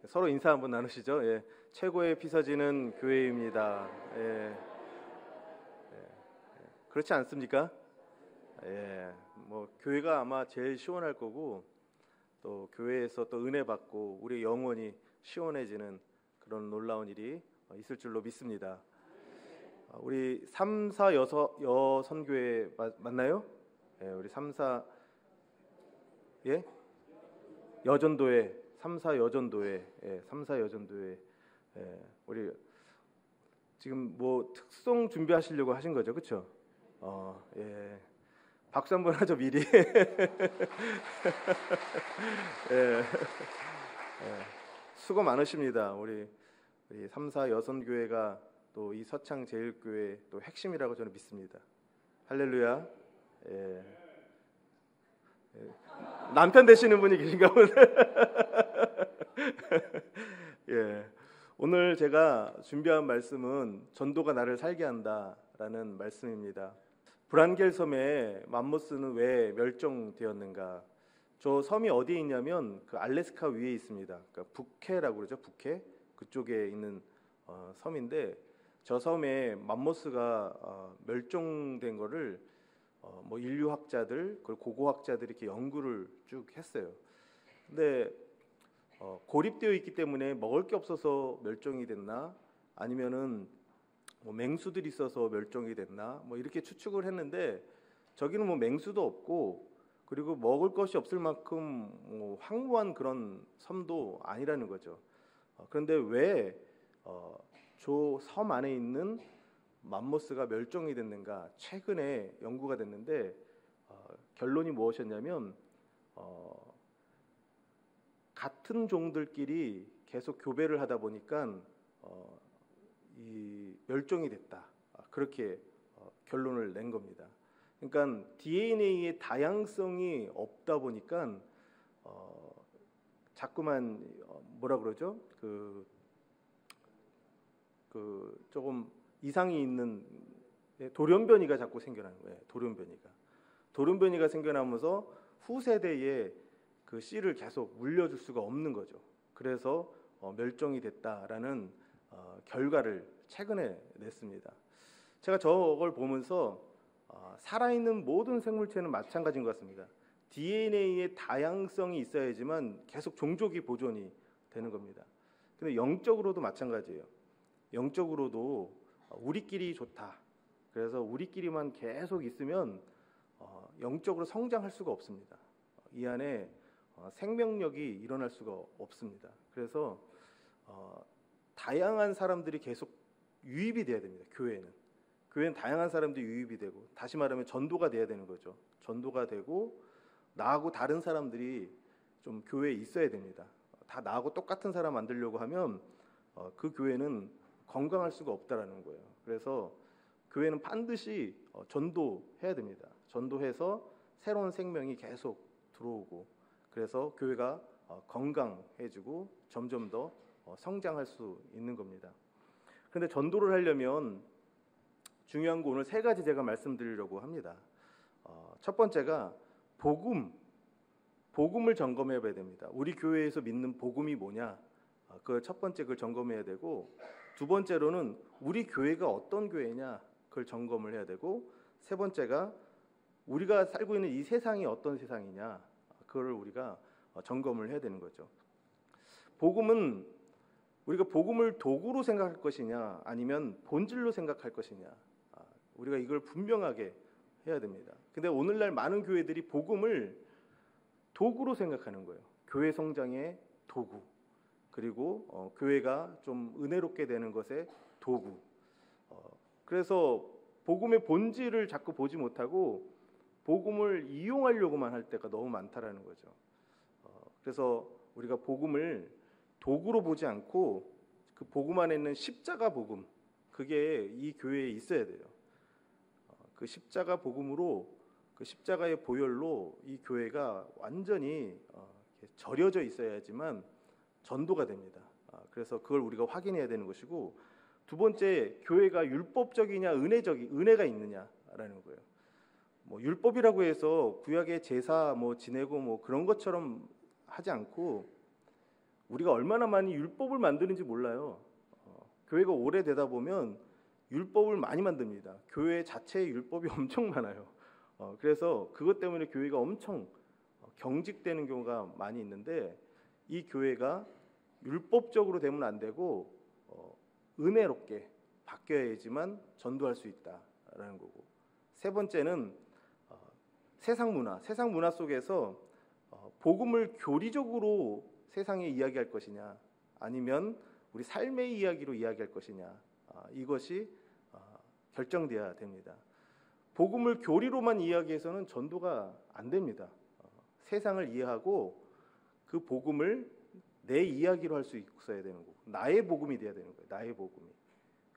서로 인사 한번 나누시죠. 예, 최고의 피서지는 교회입니다. 예, 그렇지 않습니까? 예, 뭐 교회가 아마 제일 시원할 거고 또 교회에서 또 은혜 받고 우리 영혼이 시원해지는 그런 놀라운 일이 있을 줄로 믿습니다. 우리 3, 4 여선교회 맞나요? 예, 우리 3, 4 예? 여전도회 3, 4 여전도회 예, 3, 4 여전도회 예, 우리 지금 뭐 특송 준비하시려고 하신 거죠, 그렇죠? 예, 박수 한번 하죠 미리. 예, 예, 수고 많으십니다. 우리 3, 4 여선교회가 또 이 서창 제일교회 또 핵심이라고 저는 믿습니다. 할렐루야. 예. 예. 남편 되시는 분이 계신가 보네. 예. 오늘 제가 준비한 말씀은 전도가 나를 살게 한다라는 말씀입니다. 브란겔 섬의 맘모스는 왜 멸종되었는가? 저 섬이 어디에 있냐면 그 알래스카 위에 있습니다. 그러니까 북해라고 그러죠. 북해 그쪽에 있는 섬인데 저 섬에 맘모스가 멸종된 거를 뭐 인류학자들 그리고 고고학자들이 이렇게 연구를 쭉 했어요. 근데 고립되어 있기 때문에 먹을 게 없어서 멸종이 됐나 아니면은 뭐 맹수들이 있어서 멸종이 됐나 뭐 이렇게 추측을 했는데 저기는 뭐 맹수도 없고 그리고 먹을 것이 없을 만큼 뭐 황무한 그런 섬도 아니라는 거죠. 그런데 왜 저 섬 안에 있는 맘모스가 멸종이 됐는가? 최근에 연구가 됐는데 결론이 무엇이었냐면 같은 종들끼리 계속 교배를 하다 보니까 이 멸종이 됐다. 그렇게 결론을 낸 겁니다. 그러니까 DNA의 다양성이 없다 보니까 자꾸만 뭐라 그러죠? 그 조금 이상이 있는 돌연변이가 자꾸 생겨나는 거예요. 돌연변이가 생겨나면서 후세대에 그 씨를 계속 물려줄 수가 없는 거죠. 그래서 멸종이 됐다라는 결과를 최근에 냈습니다. 제가 저걸 보면서 살아있는 모든 생물체는 마찬가지인 것 같습니다. DNA의 다양성이 있어야지만 계속 종족이 보존이 되는 겁니다. 근데 영적으로도 마찬가지예요. 영적으로도 우리끼리 좋다. 그래서 우리끼리만 계속 있으면 영적으로 성장할 수가 없습니다. 이 안에 생명력이 일어날 수가 없습니다. 그래서 다양한 사람들이 계속 유입이 돼야 됩니다. 교회는 다양한 사람들이 유입이 되고 다시 말하면 전도가 돼야 되는 거죠. 전도가 되고 나하고 다른 사람들이 좀 교회에 있어야 됩니다. 다 나하고 똑같은 사람 만들려고 하면 그 교회는 건강할 수가 없다라는 거예요. 그래서 교회는 반드시 전도해야 됩니다. 전도해서 새로운 생명이 계속 들어오고 그래서 교회가 건강해지고 점점 더 성장할 수 있는 겁니다. 그런데 전도를 하려면 중요한 거 오늘 세 가지 제가 말씀드리려고 합니다. 첫 번째가 복음을 점검해 봐야 됩니다. 우리 교회에서 믿는 복음이 뭐냐? 그 첫 번째 그걸 점검해야 되고 두 번째로는 우리 교회가 어떤 교회냐? 그걸 점검을 해야 되고 세 번째가 우리가 살고 있는 이 세상이 어떤 세상이냐? 그걸 우리가 점검을 해야 되는 거죠. 복음은 우리가 복음을 도구로 생각할 것이냐 아니면 본질로 생각할 것이냐 우리가 이걸 분명하게 해야 됩니다. 근데 오늘날 많은 교회들이 복음을 도구로 생각하는 거예요. 교회 성장의 도구 그리고 교회가 좀 은혜롭게 되는 것의 도구 그래서 복음의 본질을 자꾸 보지 못하고 복음을 이용하려고만 할 때가 너무 많다라는 거죠. 그래서 우리가 복음을 도구로 보지 않고 그 복음 안에 있는 십자가 복음 그게 이 교회에 있어야 돼요. 그 십자가 복음으로 그 십자가의 보혈로 이 교회가 완전히 절여져 있어야지만 전도가 됩니다. 그래서 그걸 우리가 확인해야 되는 것이고 두 번째 교회가 율법적이냐 은혜가 있느냐라는 거예요. 뭐 율법이라고 해서 구약의 제사 뭐 지내고 뭐 그런 것처럼 하지 않고 우리가 얼마나 많이 율법을 만드는지 몰라요. 교회가 오래되다 보면 율법을 많이 만듭니다. 교회 자체에 율법이 엄청 많아요. 그래서 그것 때문에 교회가 엄청 경직되는 경우가 많이 있는데, 이 교회가 율법적으로 되면 안 되고 은혜롭게 바뀌어야지만 전도할 수 있다라는 거고, 세 번째는 세상 문화 속에서 복음을 교리적으로 세상에 이야기할 것이냐, 아니면 우리 삶의 이야기로 이야기할 것이냐, 이것이 결정돼야 됩니다. 복음을 교리로만 이야기해서는 전도가 안 됩니다. 세상을 이해하고 그 복음을 내 이야기로 할 수 있어야 되는 거고, 나의 복음이 돼야 되는 거예요. 나의 복음이.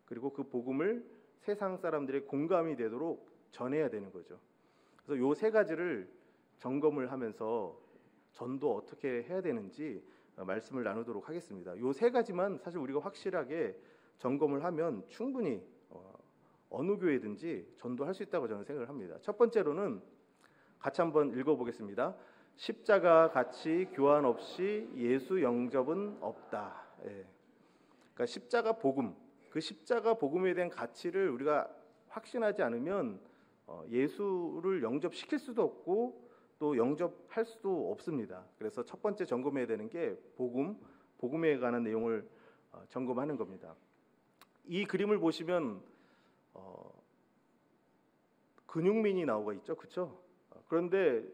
그리고 그 복음을 세상 사람들의 공감이 되도록 전해야 되는 거죠. 그래서 요 세 가지를 점검을 하면서 전도 어떻게 해야 되는지 말씀을 나누도록 하겠습니다. 요 세 가지만 사실 우리가 확실하게 점검을 하면 충분히 어느 교회든지 전도할 수 있다고 저는 생각을 합니다. 첫 번째로는 같이 한번 읽어보겠습니다. 십자가 가치 교환 없이 예수 영접은 없다. 예. 그러니까 십자가 복음, 그 십자가 복음에 대한 가치를 우리가 확신하지 않으면 예수를 영접시킬 수도 없고 또 영접할 수도 없습니다. 그래서 첫 번째 점검해야 되는 게 복음에 관한 내용을 점검하는 겁니다. 이 그림을 보시면 근육맨이 나오고 있죠, 그렇죠? 그런데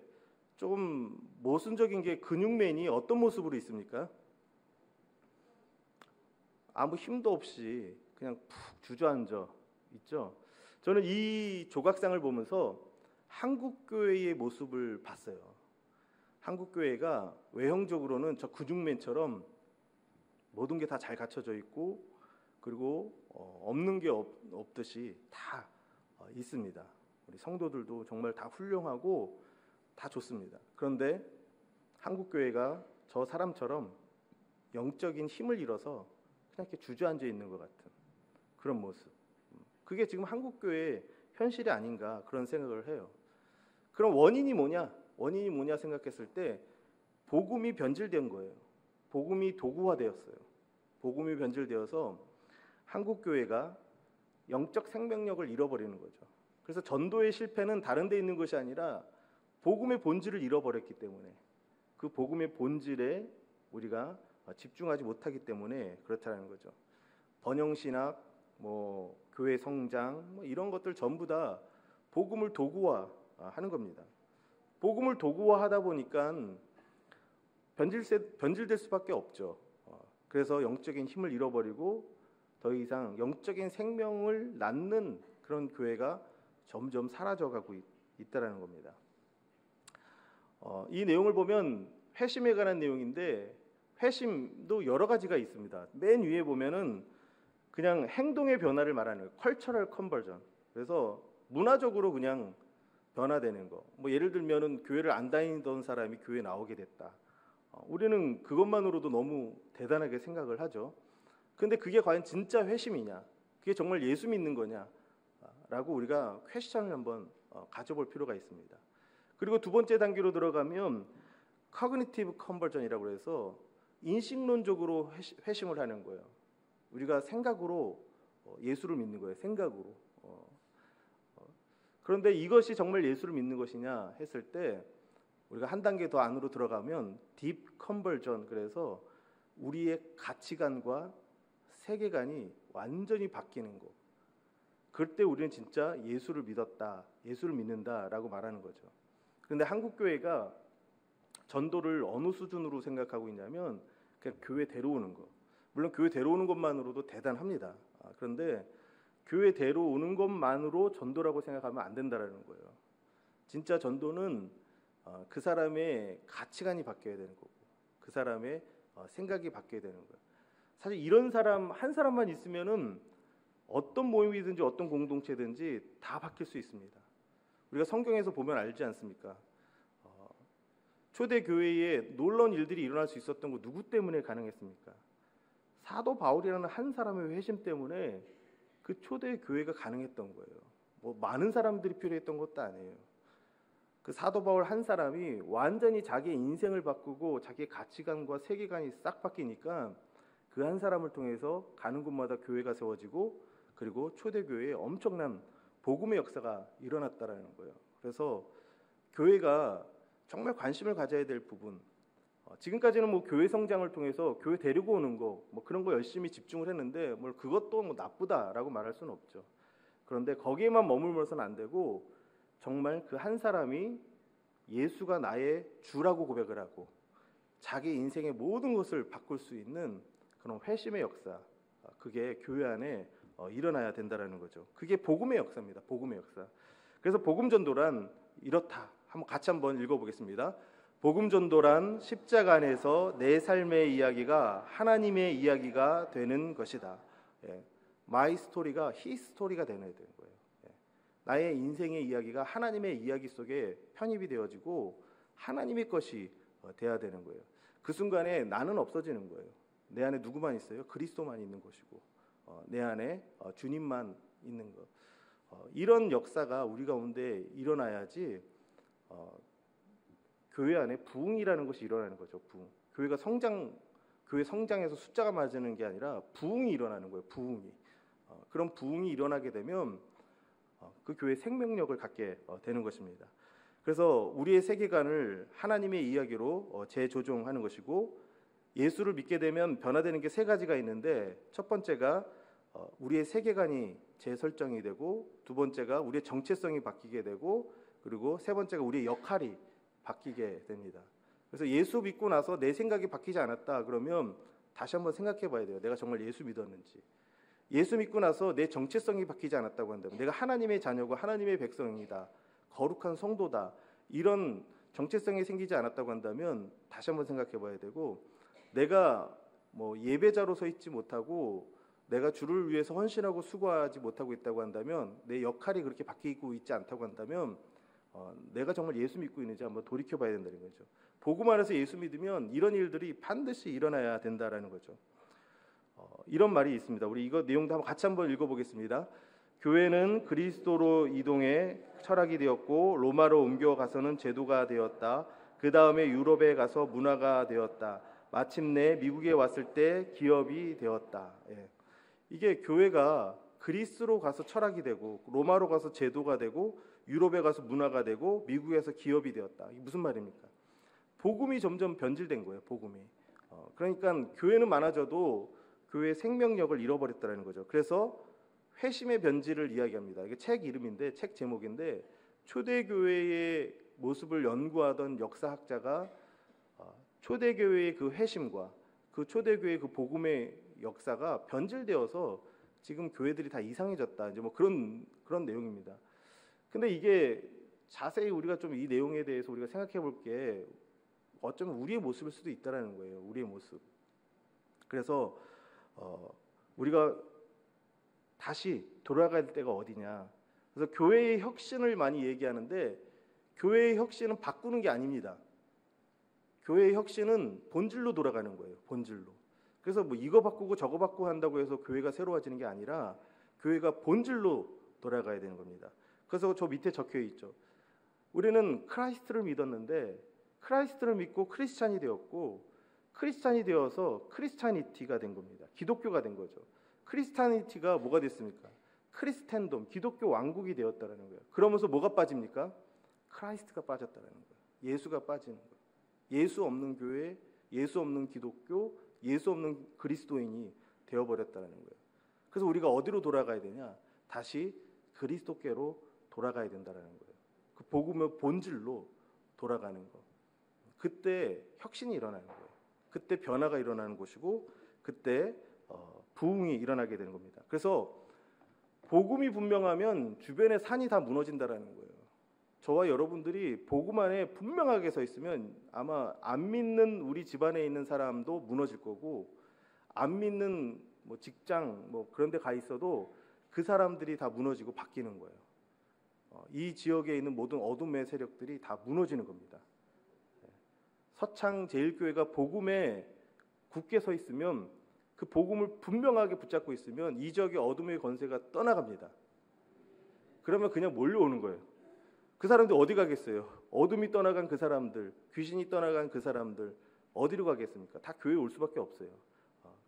조금 모순적인 게, 근육맨이 어떤 모습으로 있습니까? 아무 힘도 없이 그냥 푹 주저앉아 있죠. 저는 이 조각상을 보면서 한국 교회의 모습을 봤어요. 한국 교회가 외형적으로는 저 근육맨처럼 모든 게 다 잘 갖춰져 있고, 그리고 없는 게 없듯이 다 있습니다. 우리 성도들도 정말 다 훌륭하고 다 좋습니다. 그런데 한국 교회가 저 사람처럼 영적인 힘을 잃어서 그냥 이렇게 주저앉아 있는 것 같은 그런 모습. 그게 지금 한국 교회의 현실이 아닌가, 그런 생각을 해요. 그럼 원인이 뭐냐 생각했을 때 복음이 변질된 거예요. 복음이 도구화되었어요. 복음이 변질되어서 한국 교회가 영적 생명력을 잃어버리는 거죠. 그래서 전도의 실패는 다른 데 있는 것이 아니라 복음의 본질을 잃어버렸기 때문에, 그 복음의 본질에 우리가 집중하지 못하기 때문에 그렇다는 거죠. 번영신학, 교회 성장, 이런 것들 전부 다 복음을 도구화하는 겁니다. 복음을 도구화하다 보니까 변질될 수밖에 없죠. 그래서 영적인 힘을 잃어버리고 더 이상 영적인 생명을 낳는 그런 교회가 점점 사라져가고 있다라는 겁니다. 이 내용을 보면 회심에 관한 내용인데, 회심도 여러 가지가 있습니다. 맨 위에 보면은 그냥 행동의 변화를 말하는 거예요. 컬처럴 컨버전. 그래서 문화적으로 그냥 변화되는 거. 예를 들면은 교회를 안 다니던 사람이 교회 나오게 됐다. 우리는 그것만으로도 너무 대단하게 생각을 하죠. 근데 그게 과연 진짜 회심이냐? 그게 정말 예수 믿는 거냐? 라고 우리가 퀘스천을 한번 가져볼 필요가 있습니다. 그리고 두 번째 단계로 들어가면 커그니티브 컨버전이라고 해서 인식론적으로 회심을 하는 거예요. 우리가 생각으로 예수를 믿는 거예요. 생각으로. 그런데 이것이 정말 예수를 믿는 것이냐 했을 때 우리가 한 단계 더 안으로 들어가면 딥 컨버전, 그래서 우리의 가치관과 세계관이 완전히 바뀌는 거. 그때 우리는 진짜 예수를 믿었다, 예수를 믿는다라고 말하는 거죠. 그런데 한국 교회가 전도를 어느 수준으로 생각하고 있냐면 그냥 교회 데려오는 거. 물론 교회 데려오는 것만으로도 대단합니다. 그런데 교회 데려오는 것만으로 전도라고 생각하면 안 된다라는 거예요. 진짜 전도는 그 사람의 가치관이 바뀌어야 되는 거고, 그 사람의 생각이 바뀌어야 되는 거예요. 사실 이런 사람 한 사람만 있으면은 어떤 모임이든지 어떤 공동체든지 다 바뀔 수 있습니다. 우리가 성경에서 보면 알지 않습니까? 초대 교회에 놀라운 일들이 일어날 수 있었던 거 누구 때문에 가능했습니까? 사도 바울이라는 한 사람의 회심 때문에 그 초대 교회가 가능했던 거예요. 많은 사람들이 필요했던 것도 아니에요. 그 사도 바울 한 사람이 완전히 자기의 인생을 바꾸고 자기의 가치관과 세계관이 싹 바뀌니까 그 한 사람을 통해서 가는 곳마다 교회가 세워지고 그리고 초대교회에 엄청난 복음의 역사가 일어났다라는 거예요. 그래서 교회가 정말 관심을 가져야 될 부분, 지금까지는 뭐 교회 성장을 통해서 교회 데리고 오는 거, 뭐 그런 거 열심히 집중을 했는데 뭐 그것도 뭐 나쁘다라고 말할 수는 없죠. 그런데 거기에만 머물러서는 안 되고 정말 그 한 사람이 예수가 나의 주라고 고백을 하고 자기 인생의 모든 것을 바꿀 수 있는 그런 회심의 역사, 그게 교회 안에 일어나야 된다라는 거죠. 그게 복음의 역사입니다. 복음의 역사. 그래서 복음 전도란 이렇다. 같이 한번 읽어보겠습니다. 복음 전도란 십자가 안에서 내 삶의 이야기가 하나님의 이야기가 되는 것이다. 마이 스토리가 히 스토리가 되는 거예요. 나의 인생의 이야기가 하나님의 이야기 속에 편입이 되어지고 하나님의 것이 돼야 되는 거예요. 그 순간에 나는 없어지는 거예요. 내 안에 누구만 있어요? 그리스도만 있는 것이고 내 안에 주님만 있는 것. 이런 역사가 우리 가운데 일어나야지 교회 안에 부흥이라는 것이 일어나는 거죠. 부흥. 교회 성장해서 숫자가 맞는 게 아니라 부흥이 일어나는 거예요. 부흥이. 그런 부흥이 일어나게 되면 그 교회의 생명력을 갖게 되는 것입니다. 그래서 우리의 세계관을 하나님의 이야기로 재조정하는 것이고 예수를 믿게 되면 변화되는 게 세 가지가 있는데 첫 번째가 우리의 세계관이 재설정이 되고 두 번째가 우리의 정체성이 바뀌게 되고 그리고 세 번째가 우리의 역할이 바뀌게 됩니다. 그래서 예수 믿고 나서 내 생각이 바뀌지 않았다 그러면 다시 한번 생각해 봐야 돼요. 내가 정말 예수 믿었는지. 예수 믿고 나서 내 정체성이 바뀌지 않았다고 한다면 내가 하나님의 자녀고 하나님의 백성이다. 거룩한 성도다. 이런 정체성이 생기지 않았다고 한다면 다시 한번 생각해 봐야 되고 내가 뭐 예배자로 서 있지 못하고 내가 주를 위해서 헌신하고 수고하지 못하고 있다고 한다면 내 역할이 그렇게 바뀌고 있지 않다고 한다면 내가 정말 예수 믿고 있는지 한번 돌이켜봐야 된다는 거죠. 복음 안에서 예수 믿으면 이런 일들이 반드시 일어나야 된다라는 거죠. 이런 말이 있습니다. 우리 이거 내용도 한번 같이 한번 읽어보겠습니다. 교회는 그리스도로 이동해 철학이 되었고 로마로 옮겨가서는 제도가 되었다. 그 다음에 유럽에 가서 문화가 되었다. 마침내 미국에 왔을 때 기업이 되었다. 이게 교회가 그리스로 가서 철학이 되고 로마로 가서 제도가 되고 유럽에 가서 문화가 되고 미국에서 기업이 되었다. 이게 무슨 말입니까? 복음이 점점 변질된 거예요. 복음이. 그러니까 교회는 많아져도 교회의 생명력을 잃어버렸다는 거죠. 그래서 회심의 변질을 이야기합니다. 이게 책 이름인데 책 제목인데 초대교회의 모습을 연구하던 역사학자가 초대교회의 그 회심과 그 초대교회의 그 복음의 역사가 변질되어서 지금 교회들이 다 이상해졌다. 이제 뭐 그런 내용입니다. 근데 이게 자세히 우리가 좀 이 내용에 대해서 우리가 생각해 볼 게 어쩌면 우리의 모습일 수도 있다라는 거예요. 우리의 모습. 그래서 우리가 다시 돌아갈 때가 어디냐. 그래서 교회의 혁신을 많이 얘기하는데 교회의 혁신은 바꾸는 게 아닙니다. 교회의 혁신은 본질로 돌아가는 거예요. 본질로. 그래서 뭐 이거 바꾸고 저거 바꾸고 한다고 해서 교회가 새로워지는 게 아니라 교회가 본질로 돌아가야 되는 겁니다. 그래서 저 밑에 적혀 있죠. 우리는 크라이스트를 믿었는데 크라이스트를 믿고 크리스찬이 되었고 크리스찬이 되어서 크리스찬이티가 된 겁니다. 기독교가 된 거죠. 크리스찬이티가 뭐가 됐습니까? 크리스텐돔, 기독교 왕국이 되었다라는 거예요. 그러면서 뭐가 빠집니까? 크라이스트가 빠졌다라는 거예요. 예수가 빠지는 거예요. 예수 없는 교회, 예수 없는 기독교, 예수 없는 그리스도인이 되어버렸다는 거예요. 그래서 우리가 어디로 돌아가야 되냐? 다시 그리스도께로 돌아가야 된다는 거예요. 그 복음의 본질로 돌아가는 거. 그때 혁신이 일어나는 거예요. 그때 변화가 일어나는 곳이고 그때 부흥이 일어나게 되는 겁니다. 그래서 복음이 분명하면 주변의 산이 다 무너진다라는 거예요. 저와 여러분들이 복음 안에 분명하게 서 있으면 아마 안 믿는 우리 집안에 있는 사람도 무너질 거고 안 믿는 뭐 직장 뭐 그런 데 가 있어도 그 사람들이 다 무너지고 바뀌는 거예요. 이 지역에 있는 모든 어둠의 세력들이 다 무너지는 겁니다. 서창제일교회가 복음에 굳게 서 있으면 그 복음을 분명하게 붙잡고 있으면 이 지역의 어둠의 권세가 떠나갑니다. 그러면 그냥 몰려오는 거예요. 그 사람들 어디 가겠어요? 어둠이 떠나간 그 사람들, 귀신이 떠나간 그 사람들 어디로 가겠습니까? 다 교회에 올 수밖에 없어요.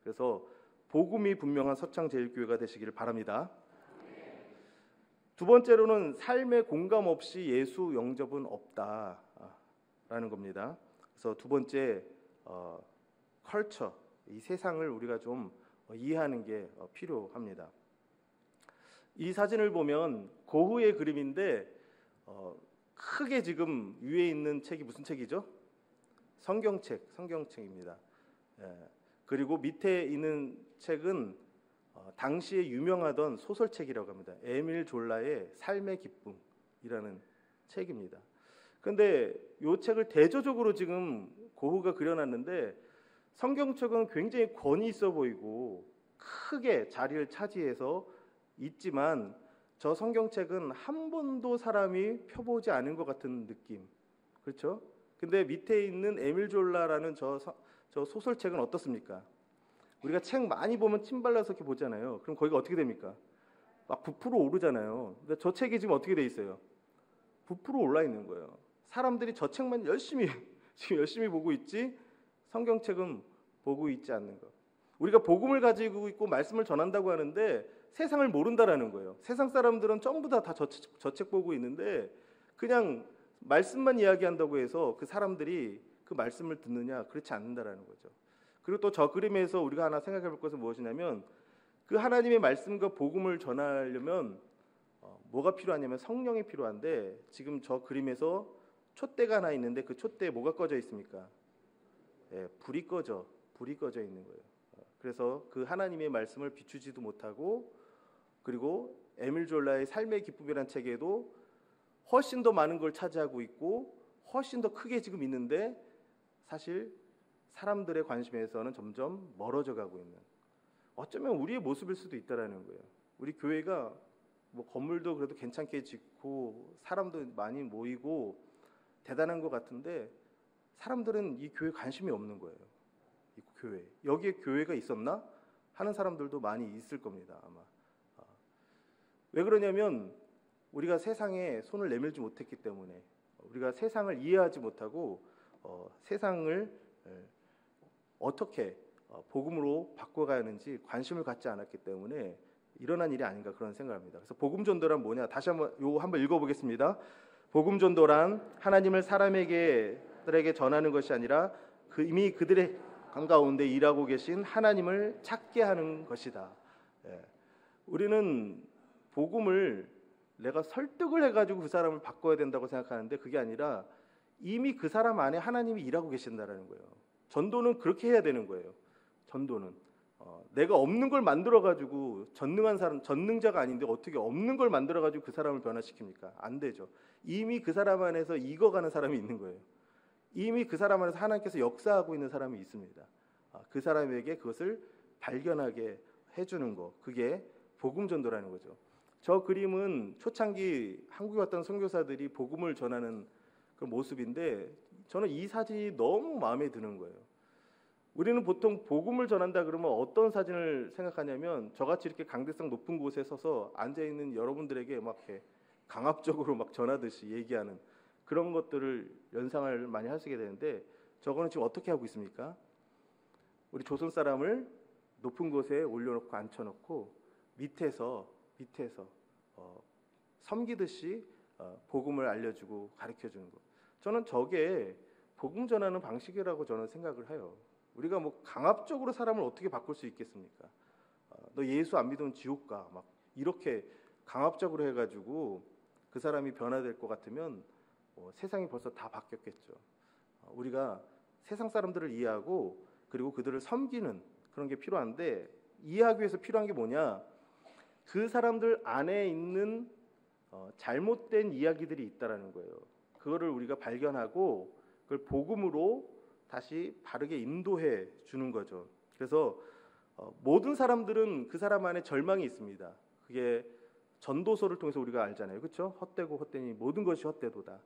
그래서 복음이 분명한 서창제일교회가 되시기를 바랍니다. 두 번째로는 삶의 공감 없이 예수 영접은 없다라는 겁니다. 그래서 두 번째 컬처, 이 세상을 우리가 좀 이해하는 게 필요합니다. 이 사진을 보면 고흐의 그림인데 크게 지금 위에 있는 책이 무슨 책이죠? 성경책입니다. 그리고 밑에 있는 책은 당시에 유명하던 소설책이라고 합니다. 에밀 졸라의 삶의 기쁨이라는 책입니다. 그런데 이 책을 대조적으로 지금 고흐가 그려놨는데 성경책은 굉장히 권위 있어 보이고 크게 자리를 차지해서 있지만 저 성경책은 한 번도 사람이 펴보지 않은 것 같은 느낌, 그렇죠? 근데 밑에 있는 에밀 졸라라는 저 소설책은 어떻습니까? 우리가 책 많이 보면 침 발라서 이렇게 보잖아요. 그럼 거기가 어떻게 됩니까? 막 부풀어 오르잖아요. 근데 저 책이 지금 어떻게 돼 있어요? 부풀어 올라 있는 거예요. 사람들이 저 책만 열심히 보고 있지 성경책은 보고 있지 않는 것. 우리가 복음을 가지고 있고 말씀을 전한다고 하는데 세상을 모른다라는 거예요. 세상 사람들은 전부 다 저 책 보고 있는데 그냥 말씀만 이야기한다고 해서 그 사람들이 그 말씀을 듣느냐? 그렇지 않는다라는 거죠. 그리고 또 저 그림에서 우리가 하나 생각해 볼 것은 무엇이냐면 그 하나님의 말씀과 복음을 전하려면 뭐가 필요하냐면 성령이 필요한데 지금 저 그림에서 촛대가 하나 있는데 그 촛대에 뭐가 꺼져 있습니까? 불이 꺼져 있는 거예요. 그래서 그 하나님의 말씀을 비추지도 못하고 그리고 에밀 졸라의 삶의 기쁨이라는 책에도 훨씬 더 많은 걸 차지하고 있고 훨씬 더 크게 지금 있는데 사실 사람들의 관심에서는 점점 멀어져 가고 있는 어쩌면 우리의 모습일 수도 있다라는 거예요. 우리 교회가 뭐 건물도 그래도 괜찮게 짓고 사람도 많이 모이고 대단한 것 같은데 사람들은 이 교회에 관심이 없는 거예요. 이 교회 여기에 교회가 있었나 하는 사람들도 많이 있을 겁니다. 아마 왜 그러냐면 우리가 세상에 손을 내밀지 못했기 때문에 우리가 세상을 이해하지 못하고 세상을 어떻게 복음으로 바꿔가는지 관심을 갖지 않았기 때문에 일어난 일이 아닌가 그런 생각합니다. 그래서 복음 전도란 뭐냐? 다시 한번 읽어보겠습니다. 복음 전도란 하나님을 사람에게 전하는 것이 아니라 이미 그들의 가운데 일하고 계신 하나님을 찾게 하는 것이다. 우리는 복음을 내가 설득을 해가지고 그 사람을 바꿔야 된다고 생각하는데 그게 아니라 이미 그 사람 안에 하나님이 일하고 계신다라는 거예요. 전도는 그렇게 해야 되는 거예요. 전도는 내가 없는 걸 만들어가지고 전능한 사람, 전능자가 아닌데 어떻게 없는 걸 만들어가지고 그 사람을 변화시킵니까? 안 되죠. 이미 그 사람 안에서 익어가는 사람이 있는 거예요. 이미 그 사람 안에서 하나님께서 역사하고 있는 사람이 있습니다. 그 사람에게 그것을 발견하게 해주는 거, 그게 복음 전도라는 거죠. 저 그림은 초창기 한국에 왔던 선교사들이 복음을 전하는 그 모습인데 저는 이 사진이 너무 마음에 드는 거예요. 우리는 보통 복음을 전한다 그러면 어떤 사진을 생각하냐면 저같이 이렇게 강대상 높은 곳에 서서 앉아 있는 여러분들에게 막 이렇게 강압적으로 막 전하듯이 얘기하는 그런 것들을 연상을 많이 하시게 되는데 저거는 지금 어떻게 하고 있습니까? 우리 조선 사람을 높은 곳에 올려놓고 앉혀놓고 밑에서 섬기듯이 복음을 알려주고 가르쳐주는 거. 저는 저게 복음 전하는 방식이라고 저는 생각을 해요. 우리가 뭐 강압적으로 사람을 어떻게 바꿀 수 있겠습니까? 너 예수 안 믿으면 지옥 가. 막 이렇게 강압적으로 해가지고 그 사람이 변화될 것 같으면 세상이 벌써 다 바뀌었겠죠. 우리가 세상 사람들을 이해하고 그리고 그들을 섬기는 그런 게 필요한데 이해하기 위해서 필요한 게 뭐냐? 그 사람들 안에 있는 잘못된 이야기들이 있다라는 거예요. 그거를 우리가 발견하고 그걸 복음으로 다시 바르게 인도해 주는 거죠. 그래서 모든 사람들은 그 사람 안에 절망이 있습니다. 그게 전도서를 통해서 우리가 알잖아요. 그렇죠? 헛되고 헛되니 모든 것이 헛되도다.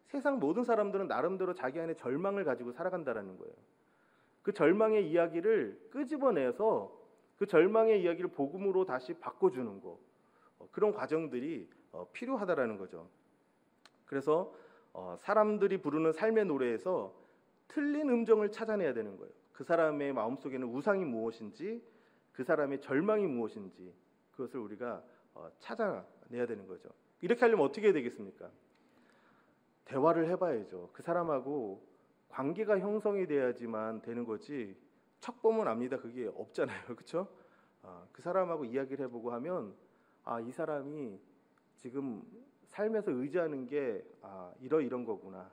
세상 모든 사람들은 나름대로 자기 안에 절망을 가지고 살아간다라는 거예요. 그 절망의 이야기를 끄집어내서 그 절망의 이야기를 복음으로 다시 바꿔주는 거, 그런 과정들이 필요하다라는 거죠. 그래서 사람들이 부르는 삶의 노래에서 틀린 음정을 찾아내야 되는 거예요. 그 사람의 마음속에는 우상이 무엇인지, 그 사람의 절망이 무엇인지 그것을 우리가 찾아내야 되는 거죠. 이렇게 하려면 어떻게 해야 되겠습니까? 대화를 해봐야죠. 그 사람하고 관계가 형성이 돼야지만 되는 거지. 척 보면 압니다. 그게 없잖아요, 그렇죠? 그 사람하고 이야기를 해보고 하면 이 사람이 지금 삶에서 의지하는 게 이런 거구나.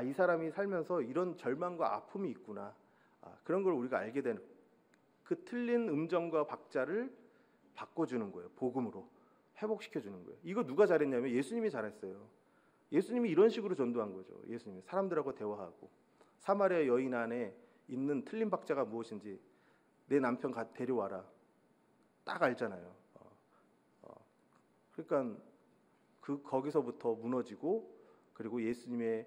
이 사람이 살면서 이런 절망과 아픔이 있구나. 그런 걸 우리가 알게 되는, 그 틀린 음정과 박자를 바꿔주는 거예요. 복음으로 회복시켜주는 거예요. 이거 누가 잘했냐면 예수님이 잘했어요. 예수님이 이런 식으로 전도한 거죠. 예수님이 사람들하고 대화하고, 사마리아 여인 안에 있는 틀린 박자가 무엇인지 내 남편 데려와라. 딱 알잖아요. 그러니까 거기서부터 무너지고, 그리고 예수님을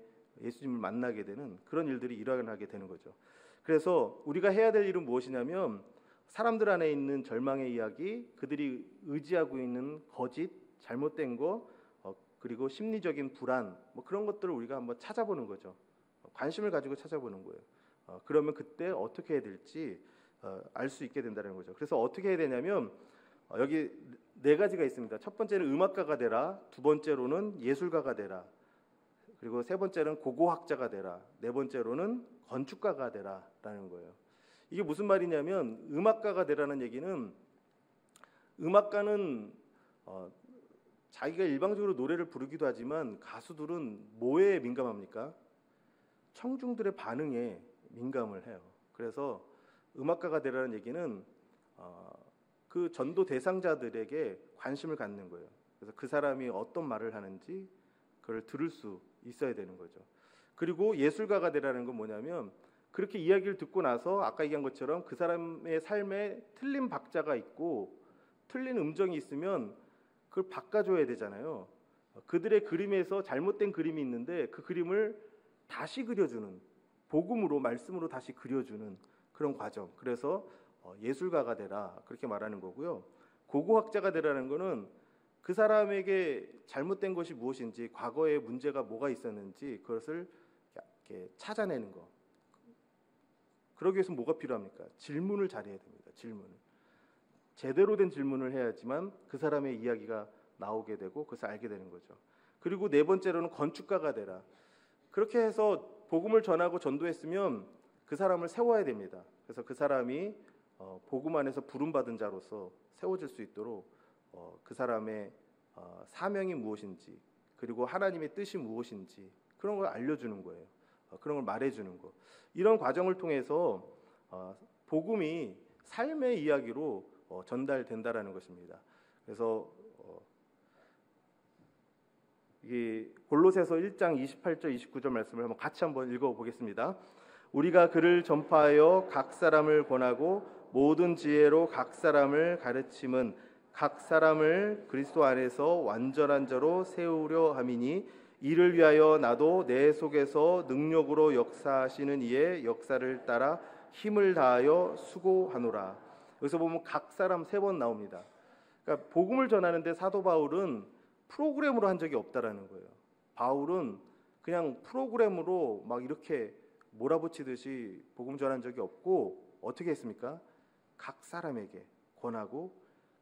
만나게 되는 그런 일들이 일어나게 되는 거죠. 그래서 우리가 해야 될 일은 무엇이냐면, 사람들 안에 있는 절망의 이야기, 그들이 의지하고 있는 거짓, 잘못된 거, 그리고 심리적인 불안, 그런 것들을 우리가 한번 찾아보는 거죠. 관심을 가지고 찾아보는 거예요. 그러면 그때 어떻게 해야 될지 알 수 있게 된다는 거죠. 그래서 어떻게 해야 되냐면, 여기 4가지가 있습니다. 첫 번째는 음악가가 되라, 두 번째로는 예술가가 되라, 그리고 세 번째는 고고학자가 되라, 네 번째로는 건축가가 되라라는 거예요. 이게 무슨 말이냐면, 음악가가 되라는 얘기는, 음악가는 자기가 일방적으로 노래를 부르기도 하지만 가수들은 뭐에 민감합니까? 청중들의 반응에 민감을 해요. 그래서 음악가가 되라는 얘기는 그 전도 대상자들에게 관심을 갖는 거예요. 그래서 그 사람이 어떤 말을 하는지 그걸 들을 수 있어야 되는 거죠. 그리고 예술가가 되라는 건 뭐냐면, 그렇게 이야기를 듣고 나서 아까 얘기한 것처럼 그 사람의 삶에 틀린 박자가 있고 틀린 음정이 있으면 그걸 바꿔줘야 되잖아요. 그들의 그림에서 잘못된 그림이 있는데 그 그림을 다시 그려주는, 복음으로, 말씀으로 다시 그려주는 그런 과정. 그래서 예술가가 되라, 그렇게 말하는 거고요. 고고학자가 되라는 거는 그 사람에게 잘못된 것이 무엇인지, 과거에 문제가 뭐가 있었는지 그것을 이렇게 찾아내는 거. 그러기 위해서 뭐가 필요합니까? 질문을 잘해야 됩니다. 질문을. 제대로 된 질문을 해야지만 그 사람의 이야기가 나오게 되고 그것을 알게 되는 거죠. 그리고 네 번째로는 건축가가 되라. 그렇게 해서 복음을 전하고 전도했으면 그 사람을 세워야 됩니다. 그래서 그 사람이 복음 안에서 부름받은 자로서 세워질 수 있도록 그 사람의 사명이 무엇인지, 그리고 하나님의 뜻이 무엇인지 그런 걸 알려주는 거예요. 그런 걸 말해주는 거. 이런 과정을 통해서 복음이 삶의 이야기로 전달된다라는 것입니다. 그래서 이 골로새서 1장 28절 29절 말씀을 같이 한번 읽어보겠습니다. 우리가 그를 전파하여 각 사람을 권하고 모든 지혜로 각 사람을 가르침은 각 사람을 그리스도 안에서 완전한 자로 세우려 함이니, 이를 위하여 나도 내 속에서 능력으로 역사하시는 이의 역사를 따라 힘을 다하여 수고하노라. 여기서 보면 각 사람 3번 나옵니다. 그러니까 복음을 전하는데 사도 바울은 프로그램으로 한 적이 없다라는 거예요. 바울은 그냥 프로그램으로 막 이렇게 몰아붙이듯이 복음 전한 적이 없고, 어떻게 했습니까? 각 사람에게 권하고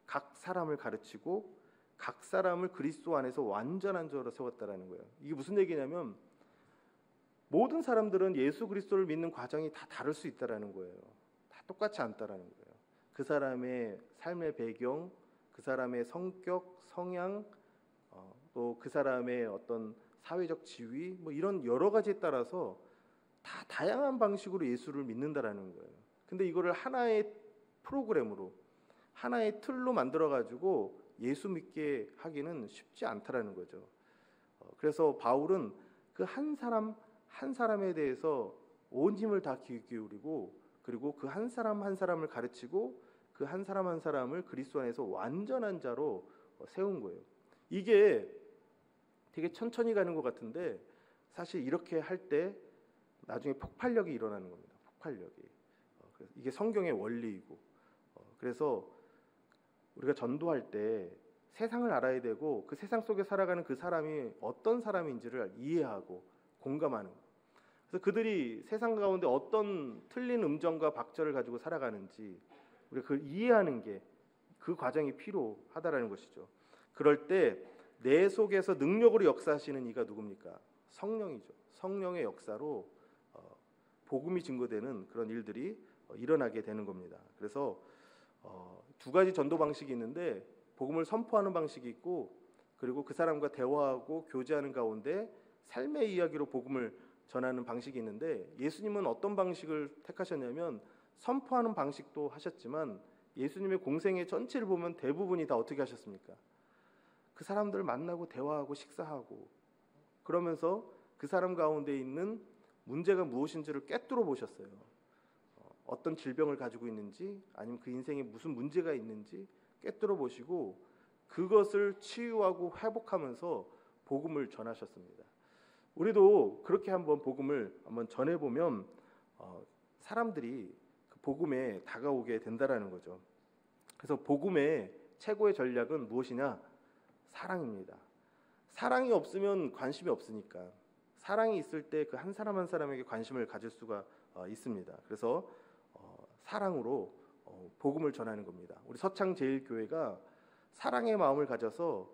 각 사람을 가르치고 각 사람을 그리스도 안에서 완전한 자로 세웠다라는 거예요. 이게 무슨 얘기냐면, 모든 사람들은 예수 그리스도를 믿는 과정이 다 다를 수 있다라는 거예요. 다 똑같지 않다라는 거예요. 그 사람의 삶의 배경, 그 사람의 성격, 성향, 또 그 사람의 어떤 사회적 지위, 이런 여러 가지에 따라서 다 다양한 방식으로 예수를 믿는다라는 거예요. 근데 이거를 하나의 프로그램으로, 하나의 틀로 만들어 가지고 예수 믿게 하기는 쉽지 않다라는 거죠. 그래서 바울은 그 한 사람 한 사람에 대해서 온 힘을 다 기울이고, 그리고 그 한 사람 한 사람을 가르치고 그 한 사람 한 사람을 그리스도 안에서 완전한 자로 세운 거예요. 이게 되게 천천히 가는 것 같은데, 사실 이렇게 할 때 나중에 폭발력이 일어나는 겁니다. 폭발력이. 이게 성경의 원리이고, 그래서 우리가 전도할 때 세상을 알아야 되고 그 세상 속에 살아가는 그 사람이 어떤 사람인지를 이해하고 공감하는 거. 그래서 그들이 세상 가운데 어떤 틀린 음정과 박절을 가지고 살아가는지 우리가 그걸 이해하는 게 그 과정이 필요하다라는 것이죠. 그럴 때 내 속에서 능력으로 역사하시는 이가 누굽니까? 성령이죠. 성령의 역사로 복음이 증거되는 그런 일들이 일어나게 되는 겁니다. 그래서 두 가지 전도 방식이 있는데 복음을 선포하는 방식이 있고 그리고 그 사람과 대화하고 교제하는 가운데 삶의 이야기로 복음을 전하는 방식이 있는데 예수님은 어떤 방식을 택하셨냐면 선포하는 방식도 하셨지만 예수님의 공생의 전체를 보면 대부분이 다 어떻게 하셨습니까? 그 사람들을 만나고 대화하고 식사하고 그러면서 그 사람 가운데 있는 문제가 무엇인지를 꿰뚫어 보셨어요. 어떤 질병을 가지고 있는지 아니면 그 인생에 무슨 문제가 있는지 꿰뚫어 보시고 그것을 치유하고 회복하면서 복음을 전하셨습니다. 우리도 그렇게 한번 복음을 한번 전해보면 사람들이 그 복음에 다가오게 된다라는 거죠. 그래서 복음의 최고의 전략은 무엇이냐? 사랑입니다. 사랑이 없으면 관심이 없으니까 사랑이 있을 때 그 한 사람 한 사람에게 관심을 가질 수가 있습니다. 그래서 사랑으로 복음을 전하는 겁니다. 우리 서창제일교회가 사랑의 마음을 가져서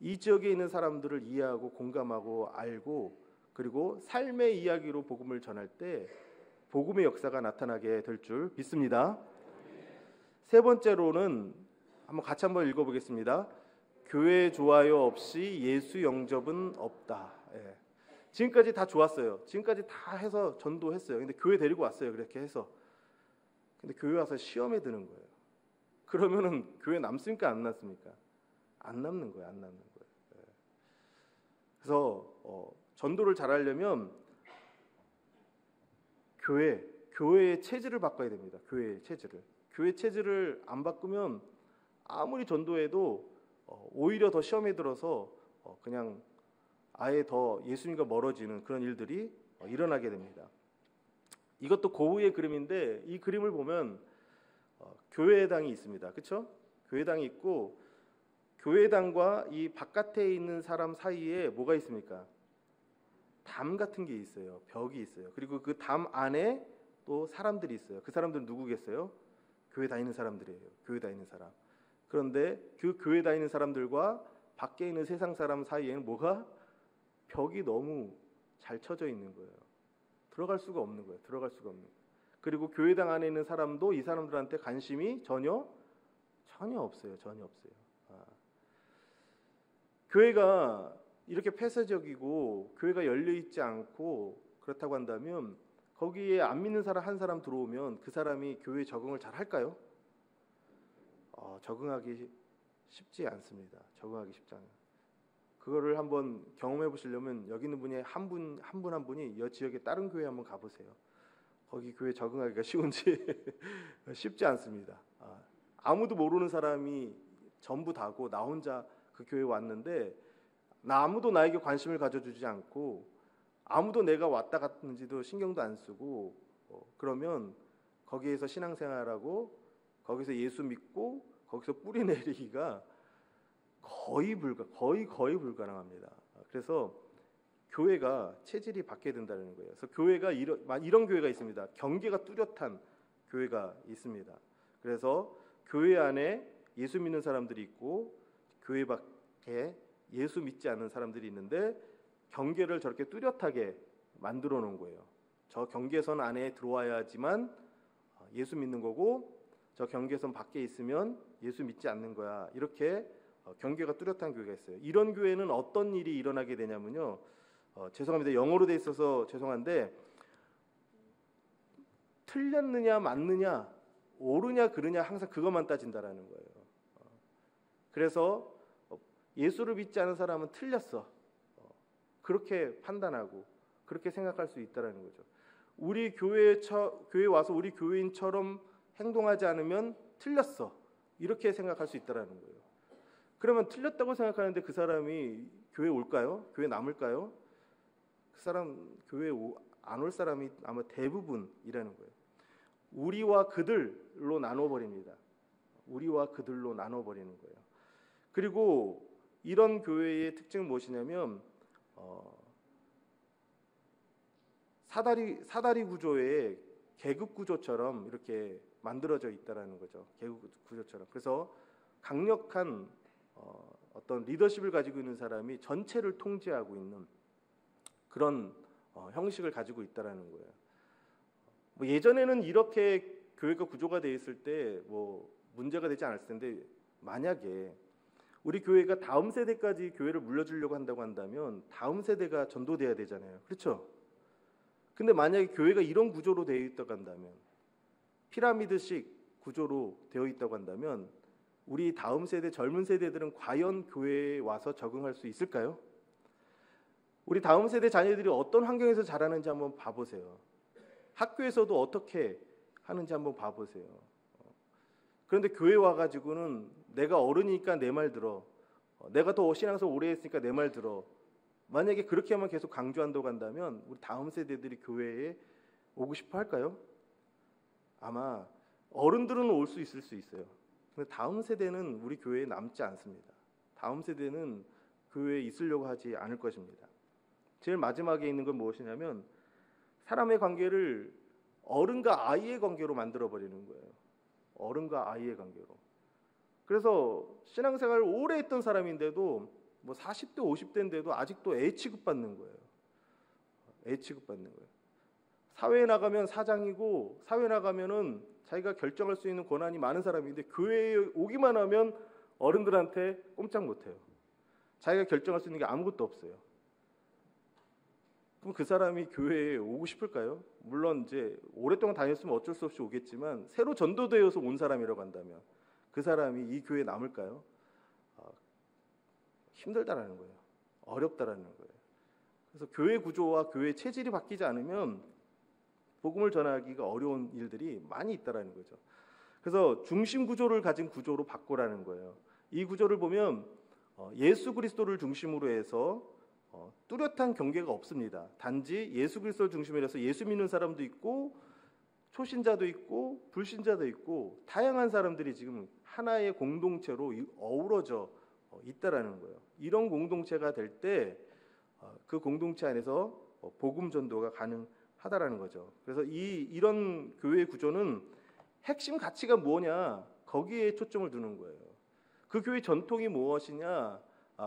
이 지역에 있는 사람들을 이해하고 공감하고 알고 그리고 삶의 이야기로 복음을 전할 때 복음의 역사가 나타나게 될 줄 믿습니다. 세 번째로는 같이 한번 읽어보겠습니다. 교회 좋아요 없이 예수 영접은 없다. 예. 지금까지 다 좋았어요. 지금까지 다 해서 전도했어요. 근데 교회 데리고 왔어요. 그렇게 해서. 근데 교회 와서 시험에 드는 거예요. 그러면은 교회 남습니까? 안 남습니까? 안 남는 거예요. 안 남는 거예요. 예. 그래서 전도를 잘하려면 교회의 체질을 바꿔야 됩니다. 교회의 체질을 안 바꾸면 아무리 전도해도 오히려 더 시험에 들어서 그냥 아예 더 예수님과 멀어지는 그런 일들이 일어나게 됩니다. 이것도 고흐의 그림인데 이 그림을 보면 교회당이 있습니다. 그렇죠? 교회당이 있고 교회당과 이 바깥에 있는 사람 사이에 뭐가 있습니까? 담 같은 게 있어요. 벽이 있어요. 그리고 그 담 안에 또 사람들이 있어요. 그 사람들은 누구겠어요? 교회 다니는 사람들이에요. 교회 다니는 사람. 그런데 그 교회 다니는 사람들과 밖에 있는 세상 사람 사이에는 뭐가? 벽이 너무 잘 쳐져 있는 거예요. 들어갈 수가 없는 거예요. 그리고 교회당 안에 있는 사람도 이 사람들한테 관심이 전혀 없어요. 교회가 이렇게 폐쇄적이고 교회가 열려 있지 않고 그렇다고 한다면 거기에 안 믿는 사람 한 사람 들어오면 그 사람이 교회에 적응을 잘 할까요? 적응하기 쉽지 않습니다. 그거를 한번 경험해 보시려면 여기 있는 분이 한 분이 이 지역의 다른 교회 한번 가보세요. 거기 교회 적응하기가 쉬운지 쉽지 않습니다. 아무도 모르는 사람이 전부 다고 나 혼자 그 교회에 왔는데 아무도 나에게 관심을 가져주지 않고 아무도 내가 왔다 갔는지도 신경도 안 쓰고 그러면 거기에서 신앙생활하고 거기서 예수 믿고 거기서 뿌리 내리기가 거의 불가능합니다. 그래서 교회가 체질이 바뀌어야 된다는 거예요. 그래서 교회가 이런 교회가 있습니다. 경계가 뚜렷한 교회가 있습니다. 그래서 교회 안에 예수 믿는 사람들이 있고 교회 밖에 예수 믿지 않는 사람들이 있는데 경계를 저렇게 뚜렷하게 만들어 놓은 거예요. 저 경계선 안에 들어와야지만 예수 믿는 거고 저 경계선 밖에 있으면 예수 믿지 않는 거야. 이렇게 경계가 뚜렷한 교회가 있어요. 이런 교회는 어떤 일이 일어나게 되냐면요. 죄송합니다. 영어로 돼 있어서 죄송한데 틀렸느냐 맞느냐 옳으냐 그르냐 항상 그것만 따진다라는 거예요. 그래서 예수를 믿지 않은 사람은 틀렸어. 그렇게 판단하고 그렇게 생각할 수 있다라는 거죠. 우리 교회에 와서 우리 교회인처럼 행동하지 않으면 틀렸어. 이렇게 생각할 수 있다라는 거예요. 그러면 틀렸다고 생각하는데 그 사람이 교회 올까요? 교회 남을까요? 그 사람 교회 안 올 사람이 아마 대부분이라는 거예요. 우리와 그들로 나눠버립니다. 우리와 그들로 나눠버리는 거예요. 그리고 이런 교회의 특징은 무엇이냐면 사다리 구조의 계급 구조처럼 이렇게 만들어져 있다라는 거죠. 계급 구조처럼. 그래서 강력한 어떤 리더십을 가지고 있는 사람이 전체를 통제하고 있는 그런 형식을 가지고 있다라는 거예요. 뭐 예전에는 이렇게 교회가 구조가 돼 있을 때 뭐 문제가 되지 않았을 텐데, 만약에 우리 교회가 다음 세대까지 교회를 물려주려고 한다고 한다면 다음 세대가 전도돼야 되잖아요. 그렇죠? 근데 만약에 교회가 이런 구조로 되어 있다고 한다면, 피라미드식 구조로 되어 있다고 한다면, 우리 다음 세대 젊은 세대들은 과연 교회에 와서 적응할 수 있을까요? 우리 다음 세대 자녀들이 어떤 환경에서 자라는지 한번 봐보세요. 학교에서도 어떻게 하는지 한번 봐보세요. 그런데 교회 와가지고는 내가 어른이니까 내 말 들어, 내가 더 신앙생활 오래 했으니까 내 말 들어. 만약에 그렇게만 계속 강조한다고 한다면 우리 다음 세대들이 교회에 오고 싶어 할까요? 아마 어른들은 올 수 있을 수 있어요. 근데 다음 세대는 우리 교회에 남지 않습니다. 다음 세대는 교회에 있으려고 하지 않을 것입니다. 제일 마지막에 있는 건 무엇이냐면, 사람의 관계를 어른과 아이의 관계로 만들어버리는 거예요. 어른과 아이의 관계로. 그래서 신앙생활을 오래 했던 사람인데도 뭐 40대 50대인데도 아직도 애 취급받는 거예요. 애 취급받는 거예요. 사회에 나가면 사장이고, 사회에 나가면은 자기가 결정할 수 있는 권한이 많은 사람인데, 교회에 오기만 하면 어른들한테 꼼짝 못해요. 자기가 결정할 수 있는 게 아무것도 없어요. 그럼 그 사람이 교회에 오고 싶을까요? 물론 이제 오랫동안 다녔으면 어쩔 수 없이 오겠지만, 새로 전도되어서 온 사람이라고 한다면 그 사람이 이 교회에 남을까요? 힘들다라는 거예요. 어렵다라는 거예요. 그래서 교회 구조와 교회 체질이 바뀌지 않으면 복음을 전하기가 어려운 일들이 많이 있다라는 거죠. 그래서 중심 구조를 가진 구조로 바꾸라는 거예요. 이 구조를 보면 예수 그리스도를 중심으로 해서 뚜렷한 경계가 없습니다. 단지 예수 그리스도를 중심으로 해서 예수 믿는 사람도 있고, 초신자도 있고, 불신자도 있고, 다양한 사람들이 지금 하나의 공동체로 어우러져 있다라는 거예요. 이런 공동체가 될 때 그 공동체 안에서 복음 전도가 가능하다라는 거죠. 그래서 이런 교회 구조는 핵심 가치가 뭐냐, 거기에 초점을 두는 거예요. 그 교회 전통이 무엇이냐,